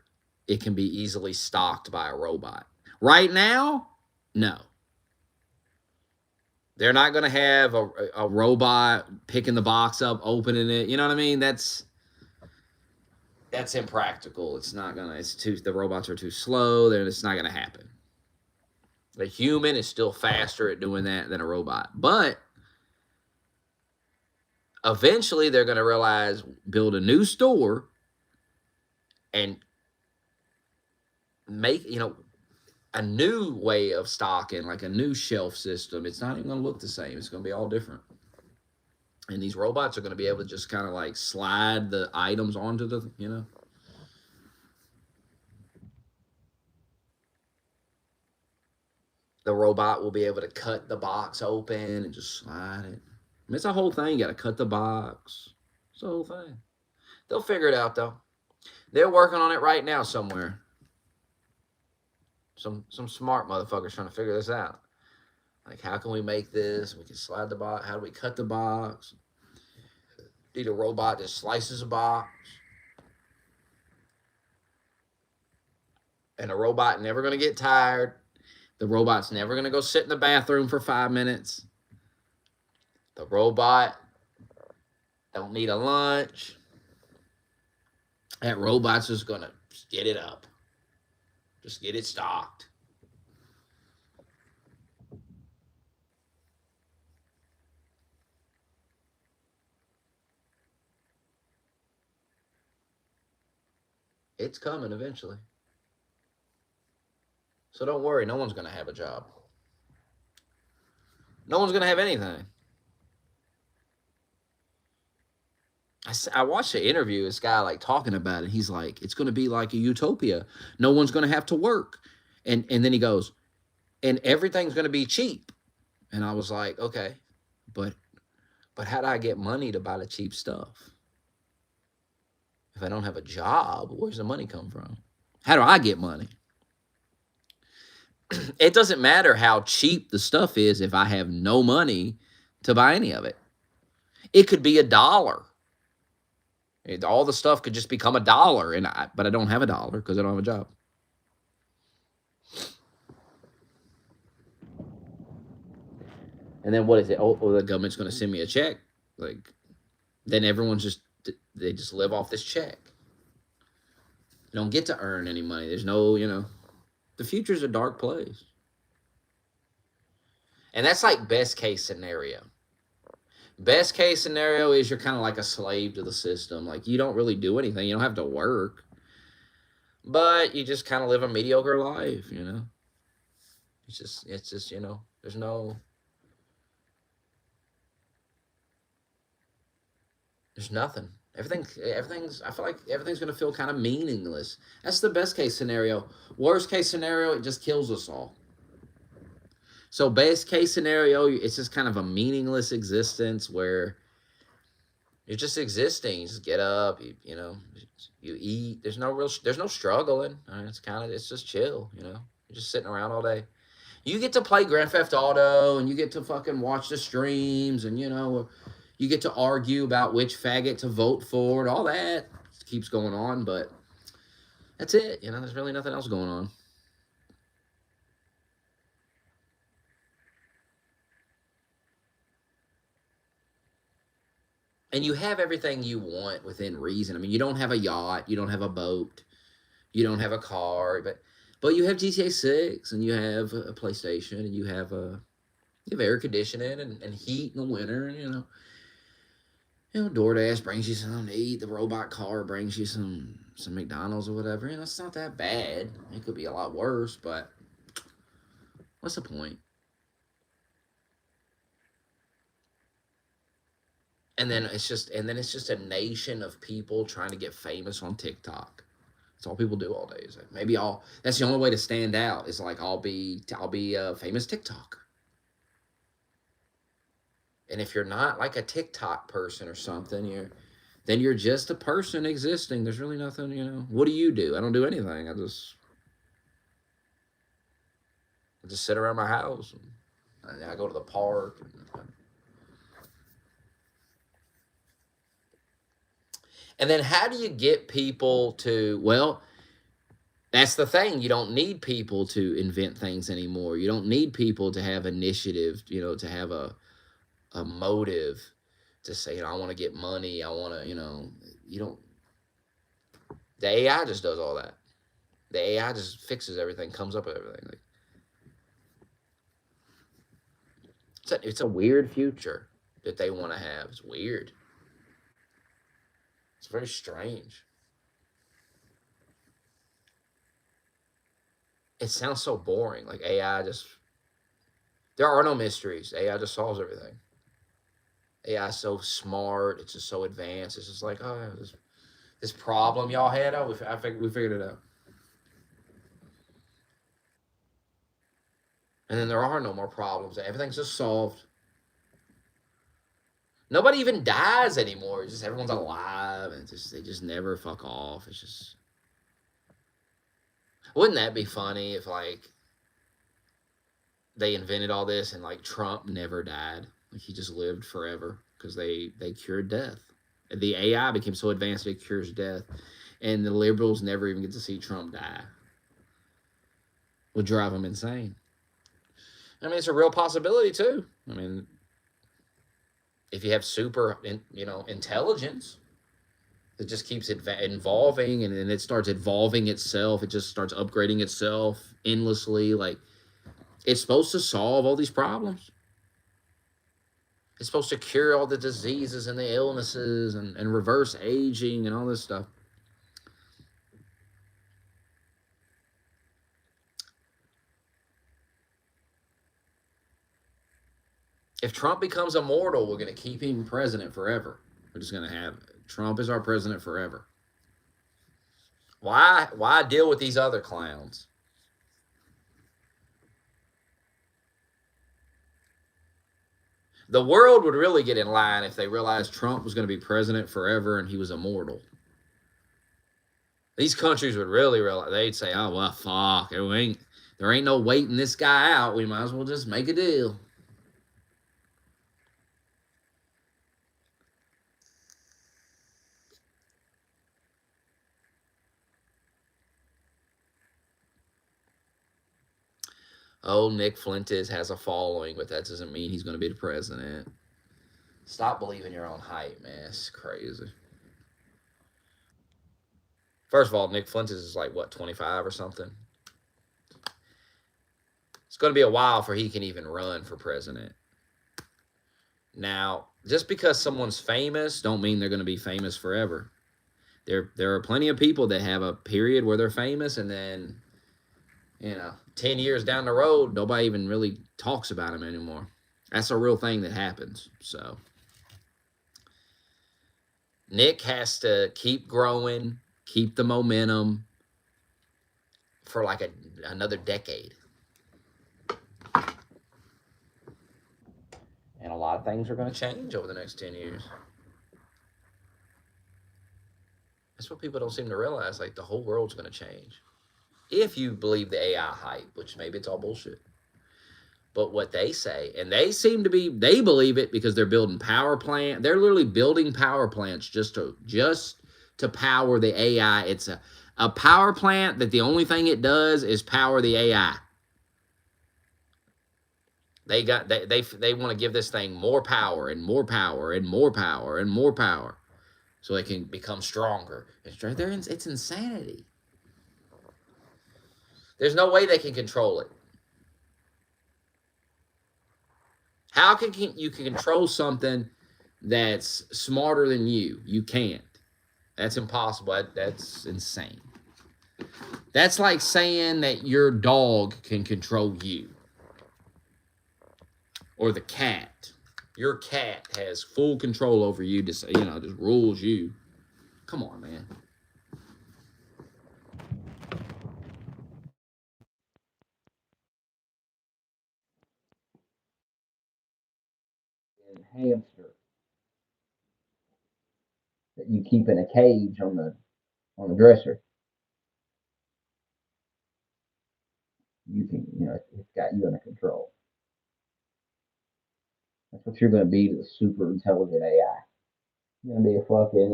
it can be easily stocked by a robot. Right now, no. They're not going to have a robot picking the box up, opening it. You know what I mean? That's impractical. It's not going to, the robots are too slow. It's not going to happen. The human is still faster at doing that than a robot. But eventually they're going to realize, build a new store and make, a new way of stocking, like a new shelf system. It's not even going to look the same. It's going to be all different. And these robots are going to be able to just kind of like slide the items onto the, The robot will be able to cut the box open and just slide it. I mean, it's a whole thing. You got to cut the box. It's a whole thing. They'll figure it out, though. They're working on it right now somewhere. Some smart motherfuckers trying to figure this out. Like, how can we make this? We can slide the box. How do we cut the box? Need a robot that slices a box. And the robot never going to get tired. The robot's never going to go sit in the bathroom for 5 minutes. The robot Don't need a lunch. That robot's just gonna get it up. Just get it stocked. It's coming eventually. So don't worry, no one's gonna have a job. No one's gonna have anything. I watched an interview. This guy like talking about it. He's like, it's gonna be like a utopia. No one's gonna have to work, and then he goes, and everything's gonna be cheap. And I was like, okay, but how do I get money to buy the cheap stuff? If I don't have a job, where's the money come from? How do I get money? It doesn't matter how cheap the stuff is if I have no money to buy any of it. It could be $1. All the stuff could just become $1, but I don't have $1 because I don't have a job. And then what is it? Oh, the government's going to send me a check. Like, then they just live off this check. You don't get to earn any money. There's no, the future's a dark place. And that's like best case scenario. Best case scenario is you're kind of like a slave to the system. Like, you don't really do anything. You don't have to work. But you just kind of live a mediocre life, It's just, there's nothing. I feel like everything's going to feel kind of meaningless. That's the best case scenario. Worst case scenario, it just kills us all. So best case scenario, it's just kind of a meaningless existence where you're just existing. You just get up, you eat. There's no struggling. It's just chill, You're just sitting around all day. You get to play Grand Theft Auto, and you get to fucking watch the streams, and you get to argue about which faggot to vote for, and all that keeps going on, but that's it. There's really nothing else going on. And you have everything you want within reason. I mean, you don't have a yacht, you don't have a boat, you don't have a car, but you have GTA 6, and you have a PlayStation, and you have air conditioning and heat in the winter, and DoorDash brings you something to eat. The robot car brings you some McDonald's or whatever. It's not that bad. It could be a lot worse, but what's the point? And then it's just a nation of people trying to get famous on TikTok. That's all people do all day. Is like, that's the only way to stand out. Is like I'll be a famous TikToker. And if you're not like a TikTok person or something, then you're just a person existing. There's really nothing, What do you do? I don't do anything. I just sit around my house. And I go to the park. And then how do you get people to, well, that's the thing. You don't need people to invent things anymore. You don't need people to have initiative, to have a motive to say, I want to get money. I want to, you don't. The AI just does all that. The AI just fixes everything, comes up with everything. It's a weird future that they want to have. It's weird. It's very strange. It sounds so boring. Like AI there are no mysteries. AI just solves everything. AI is so smart. It's just so advanced. It's just like, oh, this problem y'all had, we figured it out. And then there are no more problems. Everything's just solved. Nobody even dies anymore. It's just everyone's alive, and they just never fuck off. It's just, wouldn't that be funny if like they invented all this and like Trump never died, like he just lived forever because they cured death. The AI became so advanced it cures death, and the liberals never even get to see Trump die. Would drive them insane. I mean, it's a real possibility too. I mean, if you have super, intelligence, it just keeps evolving, and then it starts evolving itself. It just starts upgrading itself endlessly. Like, it's supposed to solve all these problems. It's supposed to cure all the diseases and the illnesses and reverse aging and all this stuff. If Trump becomes immortal, we're going to keep him president forever. We're just going to have Trump as our president forever. Why deal with these other clowns? The world would really get in line if they realized Trump was going to be president forever and he was immortal. These countries would really realize. They'd say, "Oh well, fuck, there ain't no waiting this guy out. We might as well just make a deal." Oh, Nick Fuentes has a following, but that doesn't mean he's going to be the president. Stop believing your own hype, man. It's crazy. First of all, Nick Fuentes is like, what, 25 or something? It's going to be a while before he can even run for president. Now, just because someone's famous don't mean they're going to be famous forever. There are plenty of people that have a period where they're famous, and then, 10 years down the road, nobody even really talks about them anymore. That's a real thing that happens. So Nick has to keep growing, keep the momentum for like another decade. And a lot of things are going to change over the next 10 years. That's what people don't seem to realize. Like, the whole world's going to change. If you believe the AI hype, which maybe it's all bullshit. But what they say, and they believe it because they're building power plant. They're literally building power plants just to power the AI. It's a power plant that the only thing it does is power the AI. They want to give this thing more power and more power and more power and more power, so it can become stronger. It's insanity. There's no way they can control it. How can you control something that's smarter than you? You can't. That's impossible. That's insane. That's like saying that your dog can control you. Or the cat. Your cat has full control over you, just rules you. Come on, man. And hamster that you keep in a cage on the dresser. You can, it's got you under control. That's what you're going to be to the super intelligent AI. You're going to be a fucking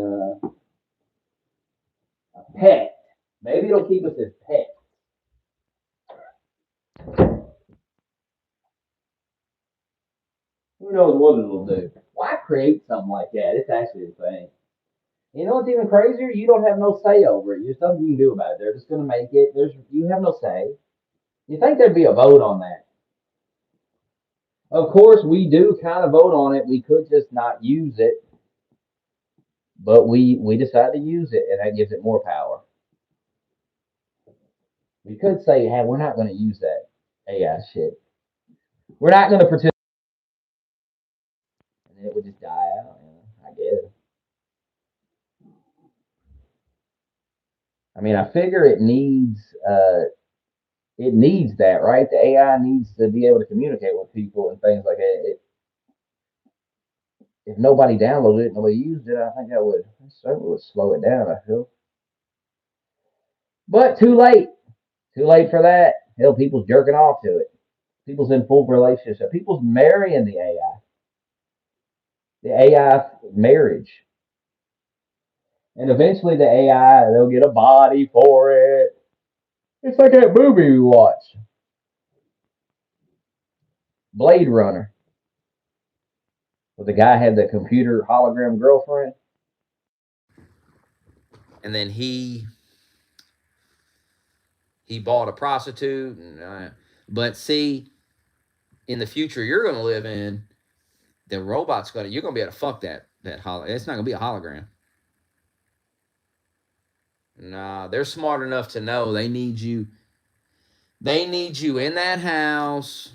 a pet. Maybe it'll keep us as pets. Who knows what it'll do? Why create something like that? It's actually a thing. You know what's even crazier? You don't have no say over it. There's nothing you can do about it. They're just going to make it. You have no say. You think there'd be a vote on that? Of course, we do kind of vote on it. We could just not use it, but we decide to use it, and that gives it more power. We could say, "Hey, we're not going to use that AI shit. We're not going to participate," and it would just die out. I guess. I mean, I figure it needs that, right? The AI needs to be able to communicate with people and things like that. If nobody downloaded it, nobody used it, I think that certainly would slow it down. I feel, but too late. Too late for that. Hell, people's jerking off to it. People's in full relationship. People's marrying the AI. The AI marriage. And eventually the AI, they'll get a body for it. It's like that movie we watch, Blade Runner. But the guy had the computer hologram girlfriend. And then he bought a prostitute. But see, in the future you're going to live in, the robot's going to, you're going to be able to fuck that it's not going to be a hologram. Nah, they're smart enough to know they need you. They need you in that house.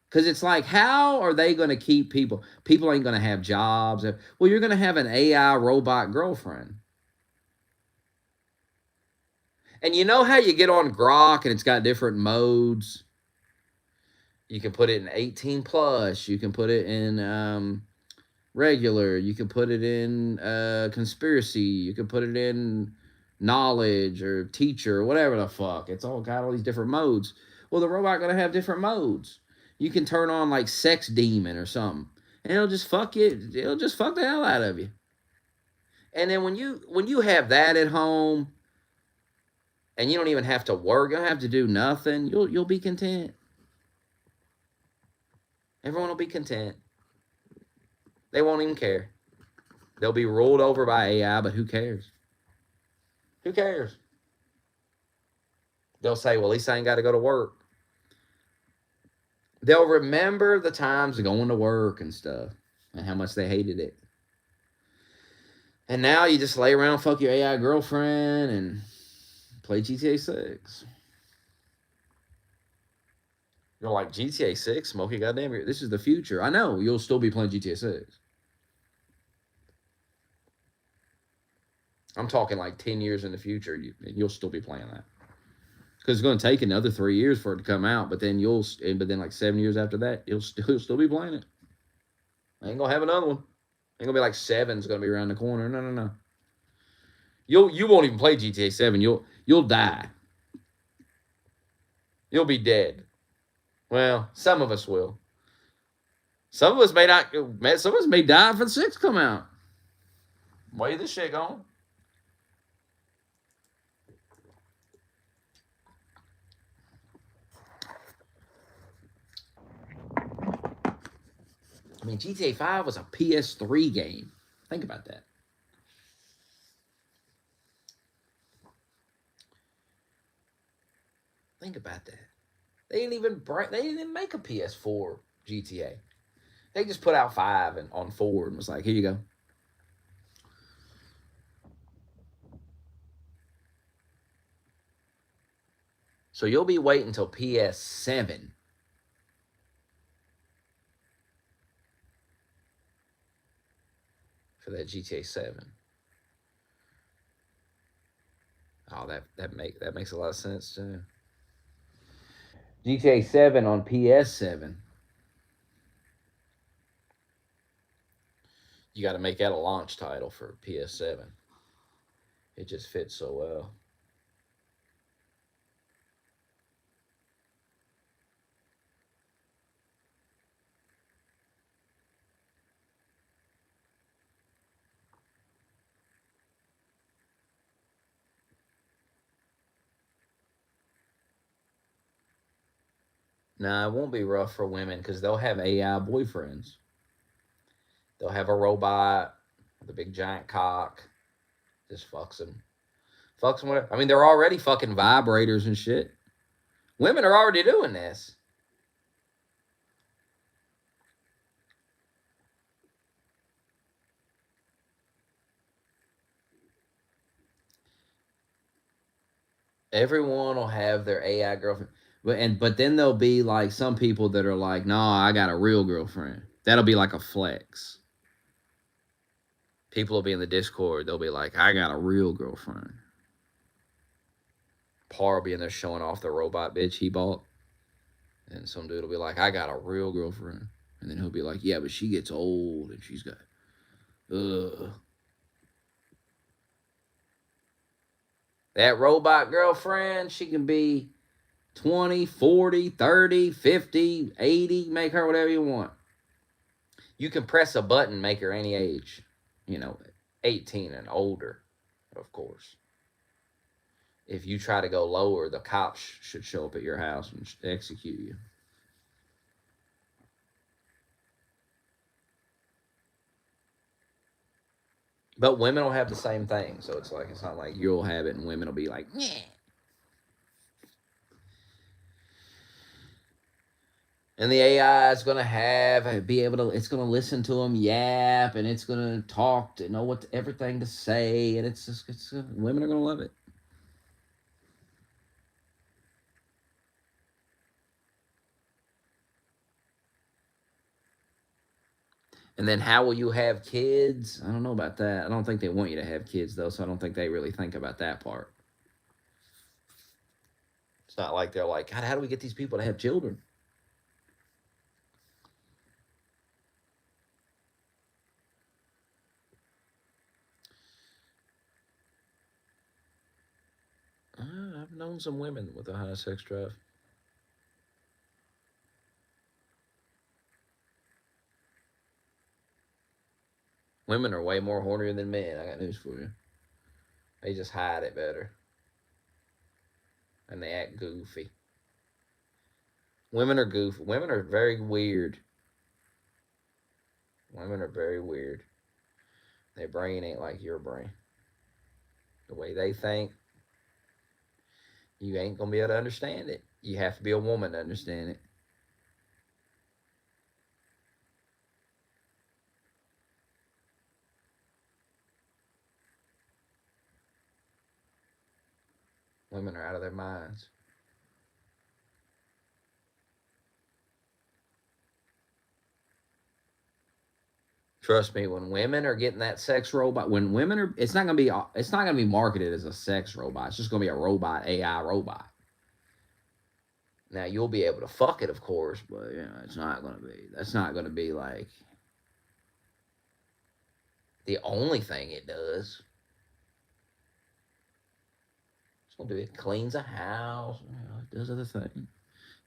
Because it's like, how are they going to keep people? People ain't going to have jobs. Well, you're going to have an AI robot girlfriend. And you know how you get on Grok and it's got different modes? You can put it in 18 plus. You can put it in regular. You can put it in conspiracy. You can put it in knowledge or teacher or whatever the fuck. It's all got all these different modes. Well, the robot gonna have different modes. You can turn on like sex demon or something, and it'll just fuck you. It'll just fuck the hell out of you. And then when you have that at home, and you don't even have to work, you don't have to do nothing. You'll be content. Everyone will be content. They won't even care. They'll be ruled over by AI, but who cares? Who cares? They'll say, well, at least I ain't got to go to work. They'll remember the times of going to work and stuff and how much they hated it. And now you just lay around, fuck your AI girlfriend, and play GTA 6. You're like, GTA 6? Smokey, goddamn, this is the future. I know, you'll still be playing GTA 6. I'm talking like 10 years in the future, you'll still be playing that. Because it's going to take another 3 years for it to come out, but then like 7 years after that, you'll still be playing it. I ain't gonna have another one. Ain't gonna be like 7's gonna be around the corner. No. You won't even play GTA 7. You'll die. You'll be dead. Well, some of us will. Some of us may not. Some of us may die for the 6 come out. Where this shit going? I mean, GTA 5 was a PS3 game. Think about that. Think about that. They didn't even make a PS4 GTA. They just put out 5 and on 4 and was like, here you go. So you'll be waiting until PS7 for that GTA 7. Oh, that makes a lot of sense too. GTA 7 on PS7. You got to make that a launch title for PS7. It just fits so well. Nah, it won't be rough for women because they'll have AI boyfriends. They'll have a robot with a big giant cock. Just fucks them. Fucks them with. I mean, they're already fucking vibrators and shit. Women are already doing this. Everyone will have their AI girlfriend. But then there'll be like some people that are like, nah, I got a real girlfriend. That'll be like a flex. People will be in the Discord. They'll be like, I got a real girlfriend. Par will be in there showing off the robot bitch he bought. And some dude will be like, I got a real girlfriend. And then he'll be like, yeah, but she gets old and she's got, ugh. That robot girlfriend, she can be 20, 40, 30, 50, 80, make her whatever you want. You can press a button, make her any age. 18 and older, of course. If you try to go lower, the cops should show up at your house and execute you. But women will have the same thing, so it's not like you'll have it and women will be like, yeah. And the AI is gonna it's gonna listen to them yap, and it's gonna talk to know everything to say, and women are gonna love it. And then how will you have kids? I don't know about that. I don't think they want you to have kids though, so I don't think they really think about that part. It's not like they're like, God, how do we get these people to have children? I've known some women with a high sex drive. Women are way more hornier than men. I got news for you. They just hide it better. And they act goofy. Women are goofy. Women are very weird. Women are very weird. Their brain ain't like your brain. The way they think, you ain't gonna be able to understand it. You have to be a woman to understand it. Women are out of their minds. Trust me, when women are getting that sex robot, it's not gonna be marketed as a sex robot. It's just gonna be a robot, AI robot. Now you'll be able to fuck it, of course, but it's not gonna be. That's not gonna be like the only thing it does. It's gonna do it. Cleans a house. It does other things.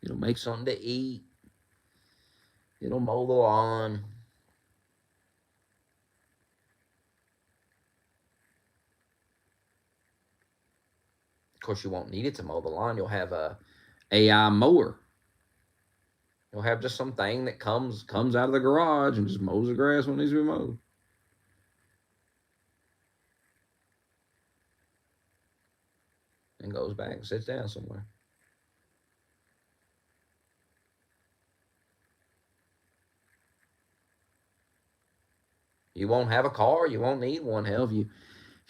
It'll make something to eat. It'll mow the lawn. Of course, you won't need it to mow the lawn. You'll have a AI mower. You'll have just something that comes out of the garage and just mows the grass when it needs to be mowed. And goes back and sits down somewhere. You won't have a car. You won't need one. Hell, if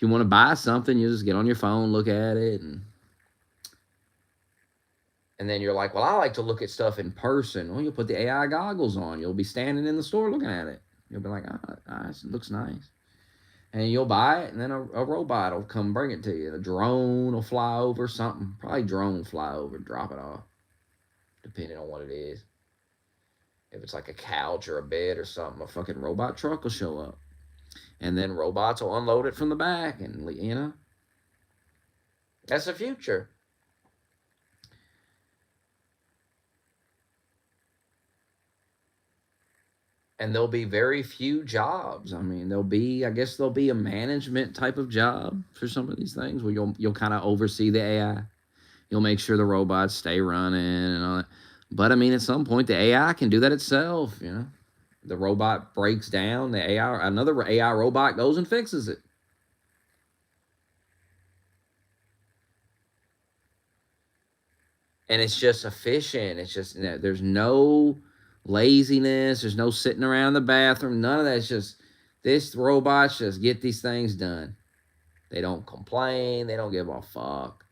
you want to buy something, you just get on your phone, look at it, and then you're like, well, I like to look at stuff in person. Well, you'll put the AI goggles on. You'll be standing in the store looking at it. You'll be like, nice. It looks nice. And you'll buy it, and then a robot will come bring it to you. The drone will fly over something. Probably drone will fly over, drop it off, depending on what it is. If it's like a couch or a bed or something, a fucking robot truck will show up. And then robots will unload it from the back, and that's the future. And there'll be very few jobs. I mean, I guess there'll be a management type of job for some of these things where you'll kind of oversee the AI. You'll make sure the robots stay running and all that. But I mean, at some point, the AI can do that itself. The robot breaks down. Another AI robot goes and fixes it. And it's just efficient. It's just there's no laziness. There's no sitting around the bathroom. None of that. It's just this robots just get these things done. They don't complain. They don't give a fuck.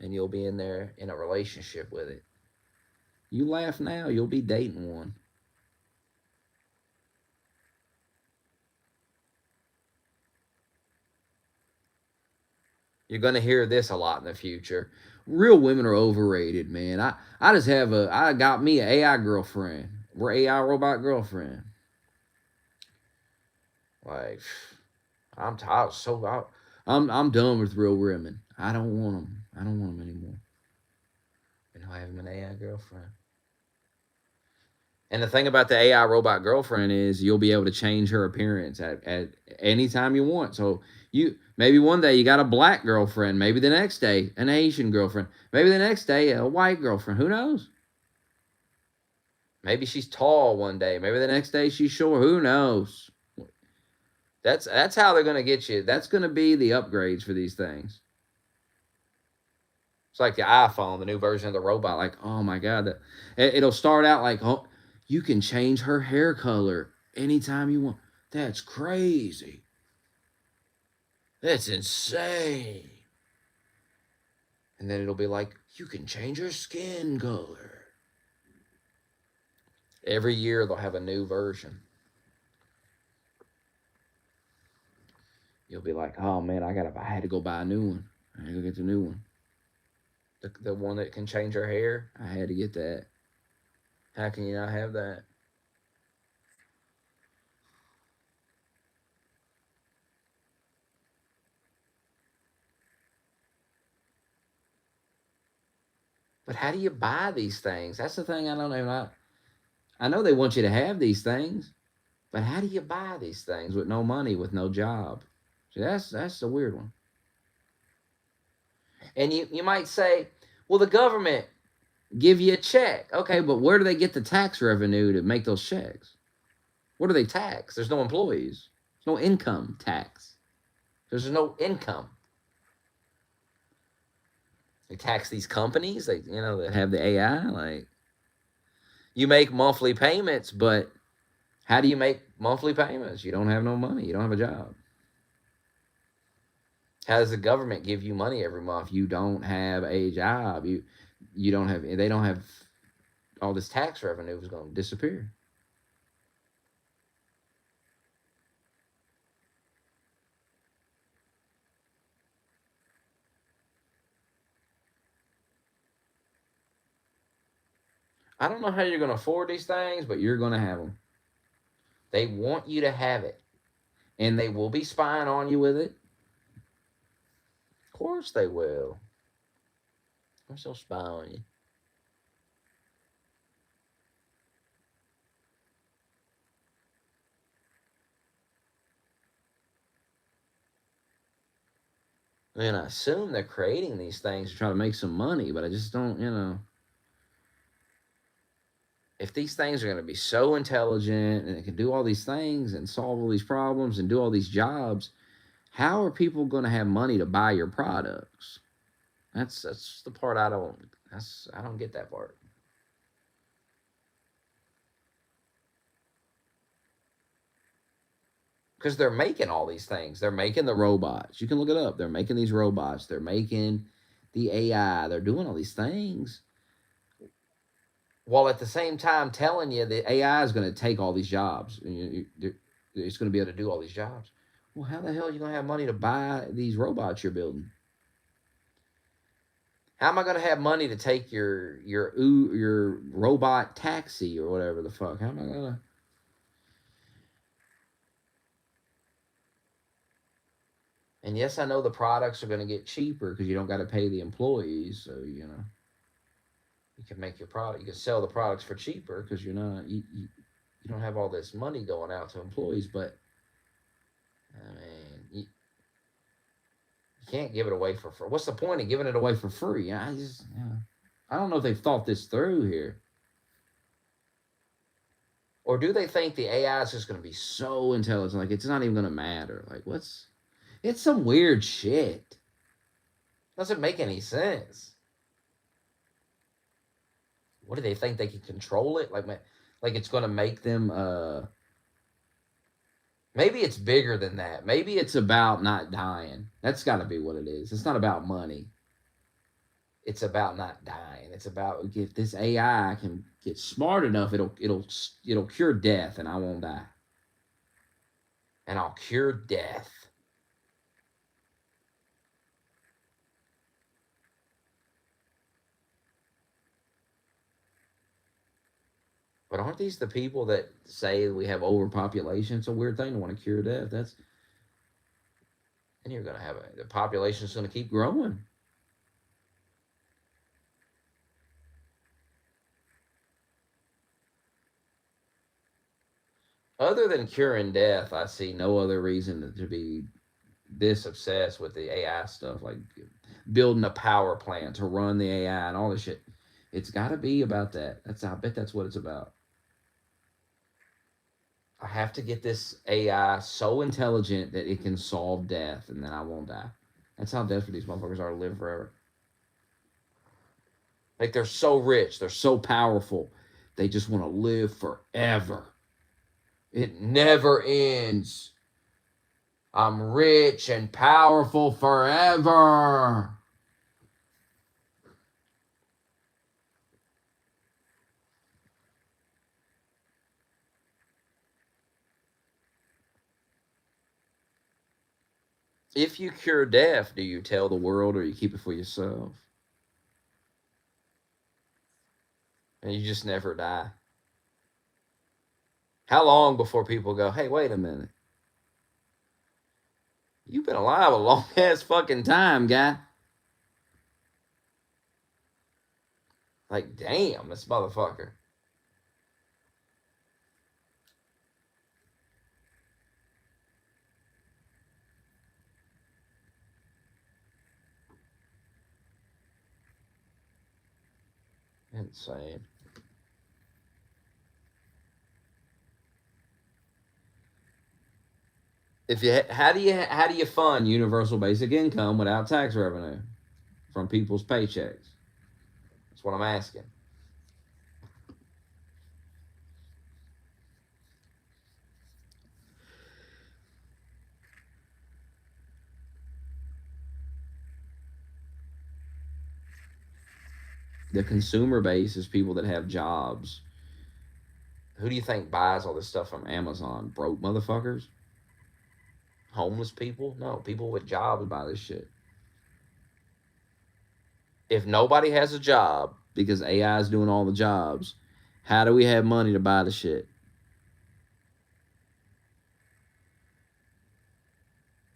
And you'll be in there in a relationship with it. You laugh now, you'll be dating one. You're gonna hear this a lot in the future. Real women are overrated, man. I got me an AI girlfriend. We're AI robot girlfriend. Like, I'm tired. I'm done with real women. I don't want them. I don't want them anymore. And I have an AI girlfriend. And the thing about the AI robot girlfriend is you'll be able to change her appearance at any time you want. So you maybe one day you got a black girlfriend, maybe the next day an Asian girlfriend, maybe the next day a white girlfriend. Who knows? Maybe she's tall one day, maybe the next day she's short. Who knows? That's how they're gonna get you. That's gonna be the upgrades for these things. It's like the iPhone, the new version of the robot. Like, oh my god, it'll start out like, oh, you can change her hair color anytime you want. That's crazy. That's insane. And then it'll be like, you can change her skin color. Every year they'll have a new version. You'll be like, oh man, I had to go buy a new one. I had to go get the new one. The one that can change her hair. I had to get that. How can you not have that? But how do you buy these things? That's the thing I don't know. I know they want you to have these things, but how do you buy these things with no money, with no job? See, that's a weird one. And you might say, well, the government give you a check. Okay, but where do they get the tax revenue to make those checks? What do they tax? There's no employees. There's no income tax. There's no income. They tax these companies, that have the AI. Like, you make monthly payments, but how do you make monthly payments? You don't have no money. You don't have a job. How does the government give you money every month? You don't have a job. You don't have. They don't have. All this tax revenue is going to disappear. I don't know how you're going to afford these things, but you're going to have them. They want you to have it, and they will be spying on you with it. Of course they will. I'm still spy on you. I mean, I assume they're creating these things to try to make some money, but I just don't. If these things are going to be so intelligent and it can do all these things and solve all these problems and do all these jobs, how are people going to have money to buy your products? That's the part I don't get that part. Because they're making all these things. They're making the robots. You can look it up. They're making these robots. They're making the AI. They're doing all these things, while at the same time telling you the AI is going to take all these jobs. It's going to be able to do all these jobs. Well, how the hell are you going to have money to buy these robots you're building? How am I going to have money to take your robot taxi or whatever the fuck? How am I going to? And yes, I know the products are going to get cheaper because you don't got to pay the employees. So you can make your product. You can sell the products for cheaper because you don't have all this money going out to employees. But I mean, you can't give it away for free. What's the point of giving it away for free? I don't know if they've thought this through here. Or do they think the AI is just going to be so intelligent, like it's not even going to matter? Like, it's some weird shit. Doesn't make any sense. What do they think they can control it? Like it's going to make them, maybe it's bigger than that. Maybe it's about not dying. That's got to be what it is. It's not about money. It's about not dying. It's about if this AI can get smart enough, it'll cure death, and I won't die. And I'll cure death. But aren't these the people that say we have overpopulation? It's a weird thing to want to cure death. And you're going to have the population is going to keep growing. Other than curing death, I see no other reason to be this obsessed with the AI stuff, like building a power plant to run the AI and all this shit. It's got to be about that. I bet that's what it's about. I have to get this AI so intelligent that it can solve death, and then I won't die. That's how desperate these motherfuckers are to live forever. Like they're so rich, they're so powerful, they just want to live forever. It never ends. I'm rich and powerful forever. If you cure death, do you tell the world or you keep it for yourself? And you just never die. How long before people go, hey, wait a minute. You've been alive a long ass fucking time, guy. Like, damn, this motherfucker. Insane. If you how do you fund universal basic income without tax revenue from people's paychecks? That's what I'm asking. The consumer base is people that have jobs. Who do you think buys all this stuff from Amazon? Broke motherfuckers? Homeless people? No, people with jobs buy this shit. If nobody has a job because AI is doing all the jobs, how do we have money to buy the shit?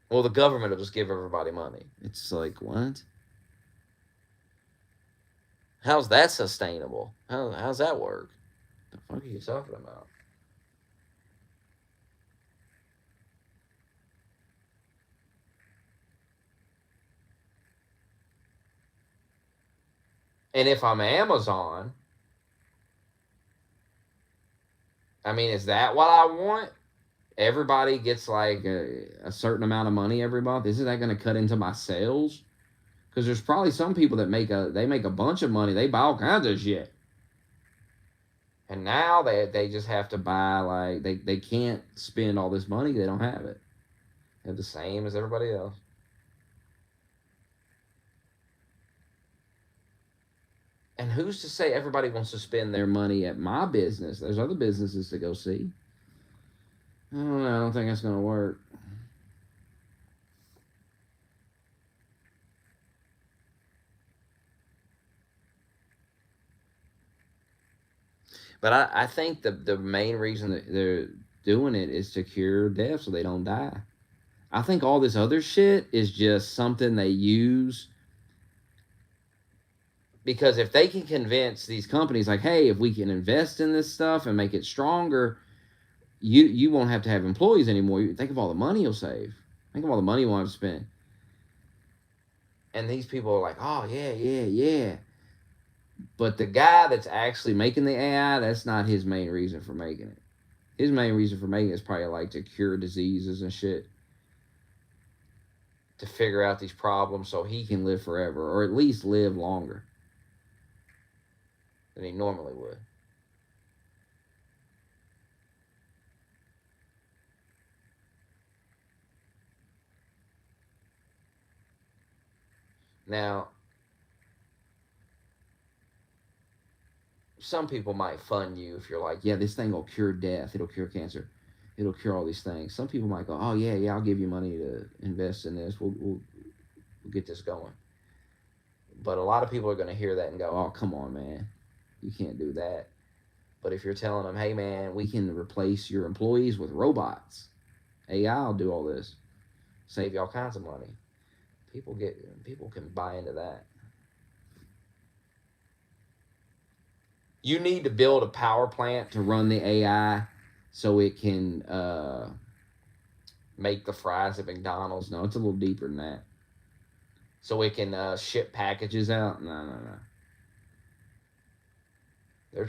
Well, the government will just give everybody money. It's like, what? How's that sustainable? How's that work? The fuck are you talking about? And if I'm Amazon, I mean, is that what I want? Everybody gets like a certain amount of money every month. Isn't that going to cut into my sales? Because there's probably some people that make a bunch of money. They buy all kinds of shit, and now they just have to buy like they can't spend all this money. They don't have it. They're the same as everybody else. And who's to say everybody wants to spend their money at my business? There's other businesses to go see. I don't know. I don't think that's going to work. But I think the main reason that they're doing it is to cure death so they don't die. I think all this other shit is just something they use because if they can convince these companies like, hey, if we can invest in this stuff and make it stronger, you won't have to have employees anymore. Think of all the money you'll save. Think of all the money you won't have to spend. And these people are like, oh yeah. But the guy that's actually making the AI, that's not his main reason for making it. His main reason for making it is probably like to cure diseases and shit. To figure out these problems so he can live forever, or at least live longer than he normally would. Now, some people might fund you if you're like, yeah, this thing will cure death, it'll cure cancer, it'll cure all these things. Some people might go, oh yeah, I'll give you money to invest in this. We'll get this going. But a lot of people are going to hear that and go, oh, come on, man, you can't do that. But if you're telling them, hey man, we can replace your employees with robots, AI will do all this, save you all kinds of money. People can buy into that. You need to build a power plant to run the AI so it can make the fries at McDonald's. No, it's a little deeper than that. So it can ship packages out. No. They're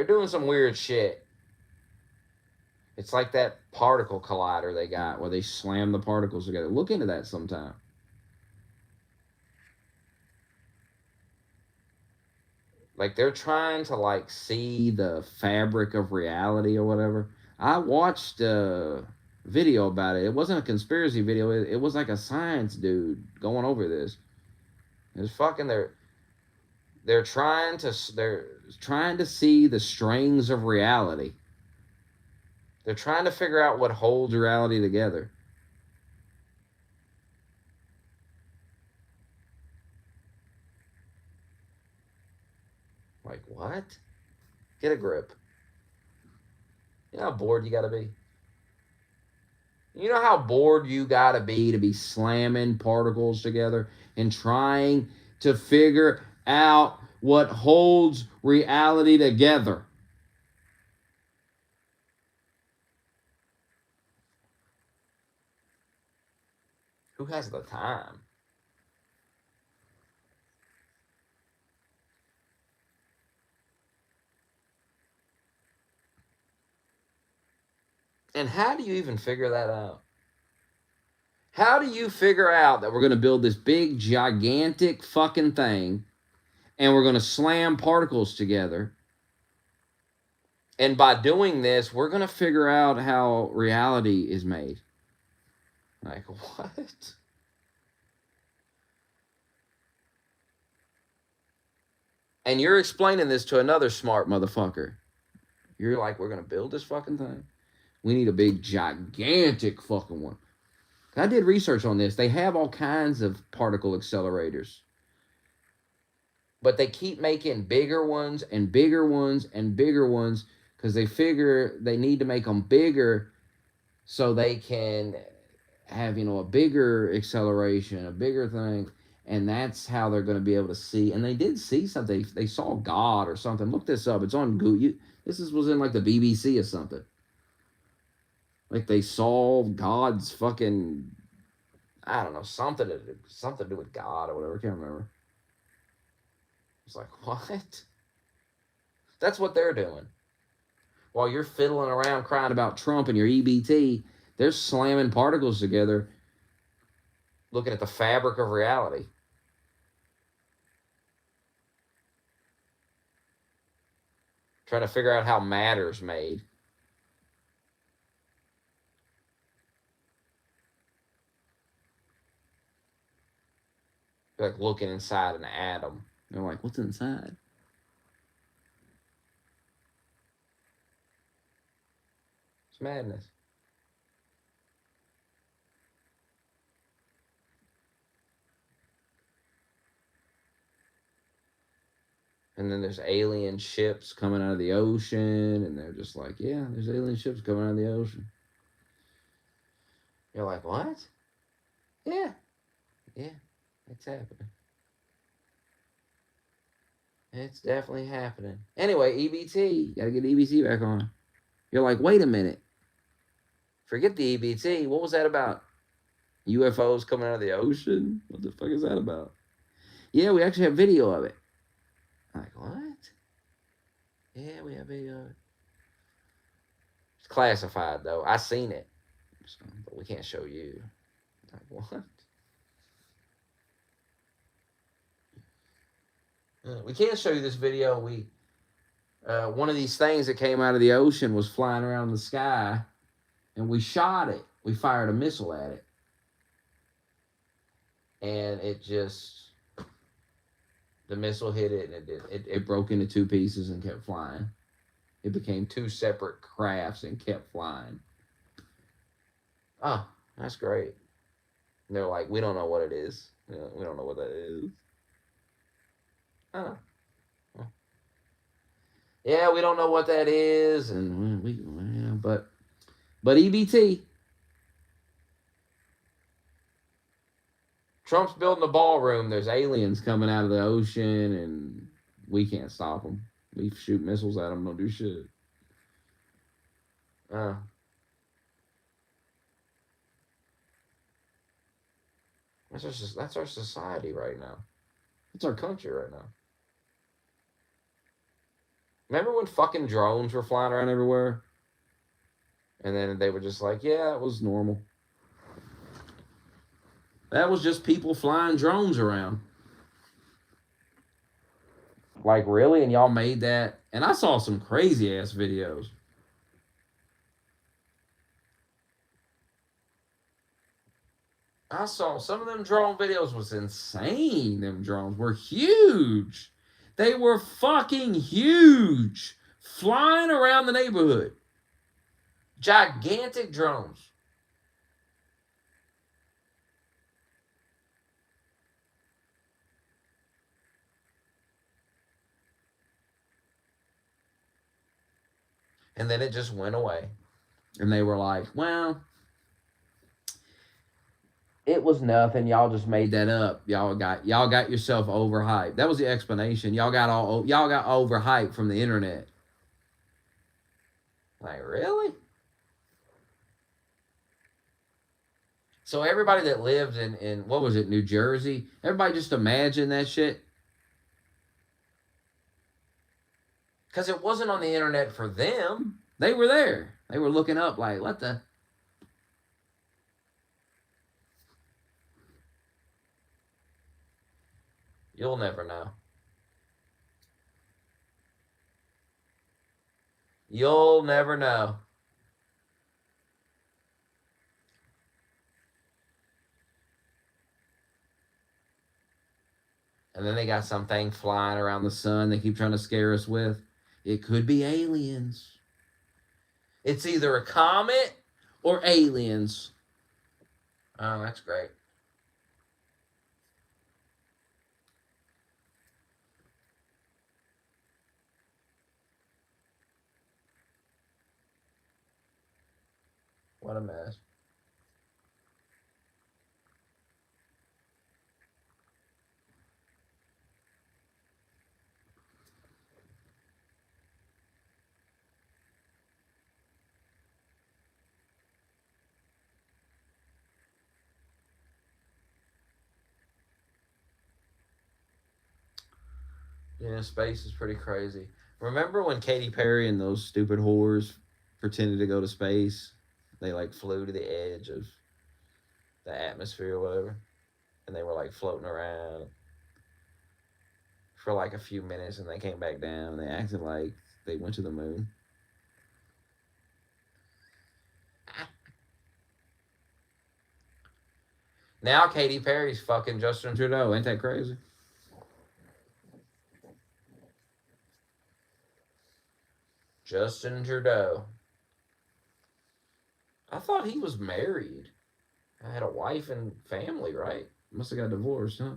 doing some weird shit. It's like that particle collider they got where they slam the particles together. Look into that sometime. Like they're trying to like see the fabric of reality or whatever. I watched a video about it. It wasn't a conspiracy video. It was like a science dude going over this. It's fucking they're trying to see the strings of reality. They're trying to figure out what holds reality together. Like, what? Get a grip. You know how bored you gotta be? You know how bored you gotta be to be slamming particles together and trying to figure out what holds reality together? Who has the time? And how do you even figure that out? How do you figure out that we're going to build this big, gigantic fucking thing and we're going to slam particles together? And by doing this, we're going to figure out how reality is made. Like, what? And you're explaining this to another smart motherfucker. You're like, we're going to build this fucking thing. We need a big, gigantic fucking one. I did research on this. They have all kinds of particle accelerators. But they keep making bigger ones and bigger ones and bigger ones because they figure they need to make them bigger so they can have, a bigger acceleration, a bigger thing. And that's how they're going to be able to see. And they did see something. They saw God or something. Look this up. It's on Google. This was in like the BBC or something. Like they saw God's fucking, I don't know, something to do with God or whatever. I can't remember. It's like, what? That's what they're doing. While you're fiddling around crying about Trump and your EBT, they're slamming particles together, looking at the fabric of reality. Trying to figure out how matter's made. Like looking inside an atom. They're like, what's inside? It's madness. And then there's alien ships coming out of the ocean, and they're just like, yeah, there's alien ships coming out of the ocean. You're like, what? Yeah, it's happening. It's definitely happening. Anyway, EBT. Gotta get EBT back on. You're like, wait a minute. Forget the EBT. What was that about? UFOs coming out of the ocean? What the fuck is that about? Yeah, we actually have video of it. I'm like, what? Yeah, we have video of it. It's classified, though. I seen it. So, but we can't show you. I'm like, what? We can't show you this video. One of these things that came out of the ocean was flying around the sky, and we shot it. We fired a missile at it, and the missile hit it, and it broke into two pieces and kept flying. It became two separate crafts and kept flying. Oh, that's great. And they're like, we don't know what it is. We don't know what that is. Oh. Yeah, we don't know what that is, and but EBT. Trump's building a ballroom. There's aliens coming out of the ocean, and we can't stop them. We shoot missiles at them, don't do shit. That's our society right now. That's our country right now. Remember when fucking drones were flying around everywhere? And then they were just like, yeah, it was normal. That was just people flying drones around. Like, really? And y'all made that? And I saw some crazy ass videos. I saw some of them drone videos was insane. Them drones were huge. They were fucking huge. Flying around the neighborhood. Gigantic drones. And then it just went away. And they were like, well, it was nothing. Y'all just made that up. Y'all got yourself overhyped. That was the explanation. Y'all got overhyped from the internet. Like, really? So everybody that lived in what was it, New Jersey, everybody just imagined that shit. Because it wasn't on the internet for them. They were there. They were looking up like, what the? You'll never know. You'll never know. And then they got something flying around the sun they keep trying to scare us with. It could be aliens. It's either a comet or aliens. Oh, that's great. What a mess. Yeah, space is pretty crazy. Remember when Katy Perry and those stupid whores pretended to go to space? They like flew to the edge of the atmosphere or whatever. And they were like floating around for like a few minutes and they came back down and they acted like they went to the moon. Now Katy Perry's fucking Justin Trudeau. Ain't that crazy? Justin Trudeau. I thought he was married. I had a wife and family, right? Must have got divorced, huh?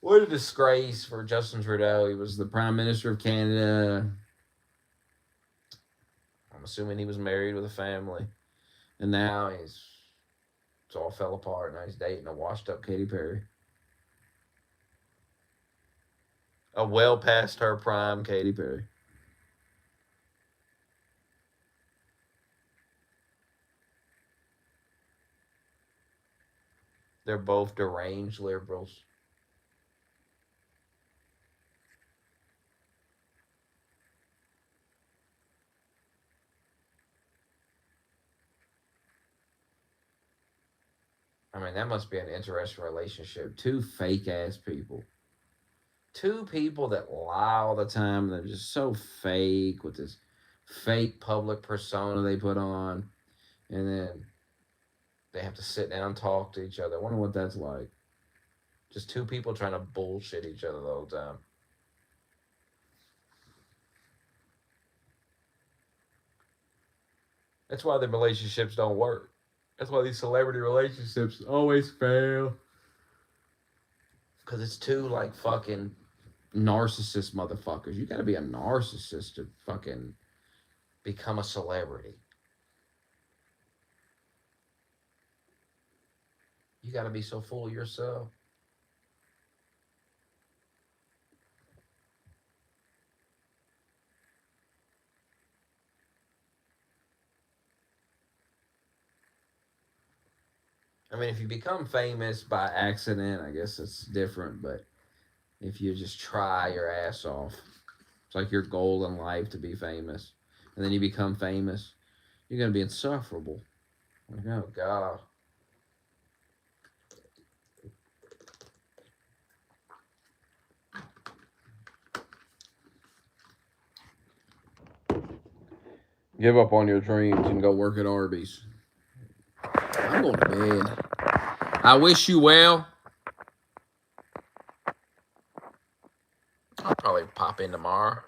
What a disgrace for Justin Trudeau. He was the Prime Minister of Canada. I'm assuming he was married with a family. And now it's all fell apart. Now he's dating a washed up Katy Perry. A well past her prime Katy Perry. They're both deranged liberals. I mean, that must be an interesting relationship. Two fake ass people. Two people that lie all the time. They're just so fake with this fake public persona they put on. And then they have to sit down and talk to each other. I wonder what that's like. Just two people trying to bullshit each other the whole time. That's why the relationships don't work. That's why these celebrity relationships always fail. Because it's two like fucking narcissist motherfuckers. You gotta be a narcissist to fucking become a celebrity. You got to be so full of yourself. I mean, if you become famous by accident, I guess it's different. But if you just try your ass off, it's like your goal in life to be famous. And then you become famous, you're going to be insufferable. Like, oh, God. Give up on your dreams and go work at Arby's. I'm going to bed. I wish you well. I'll probably pop in tomorrow.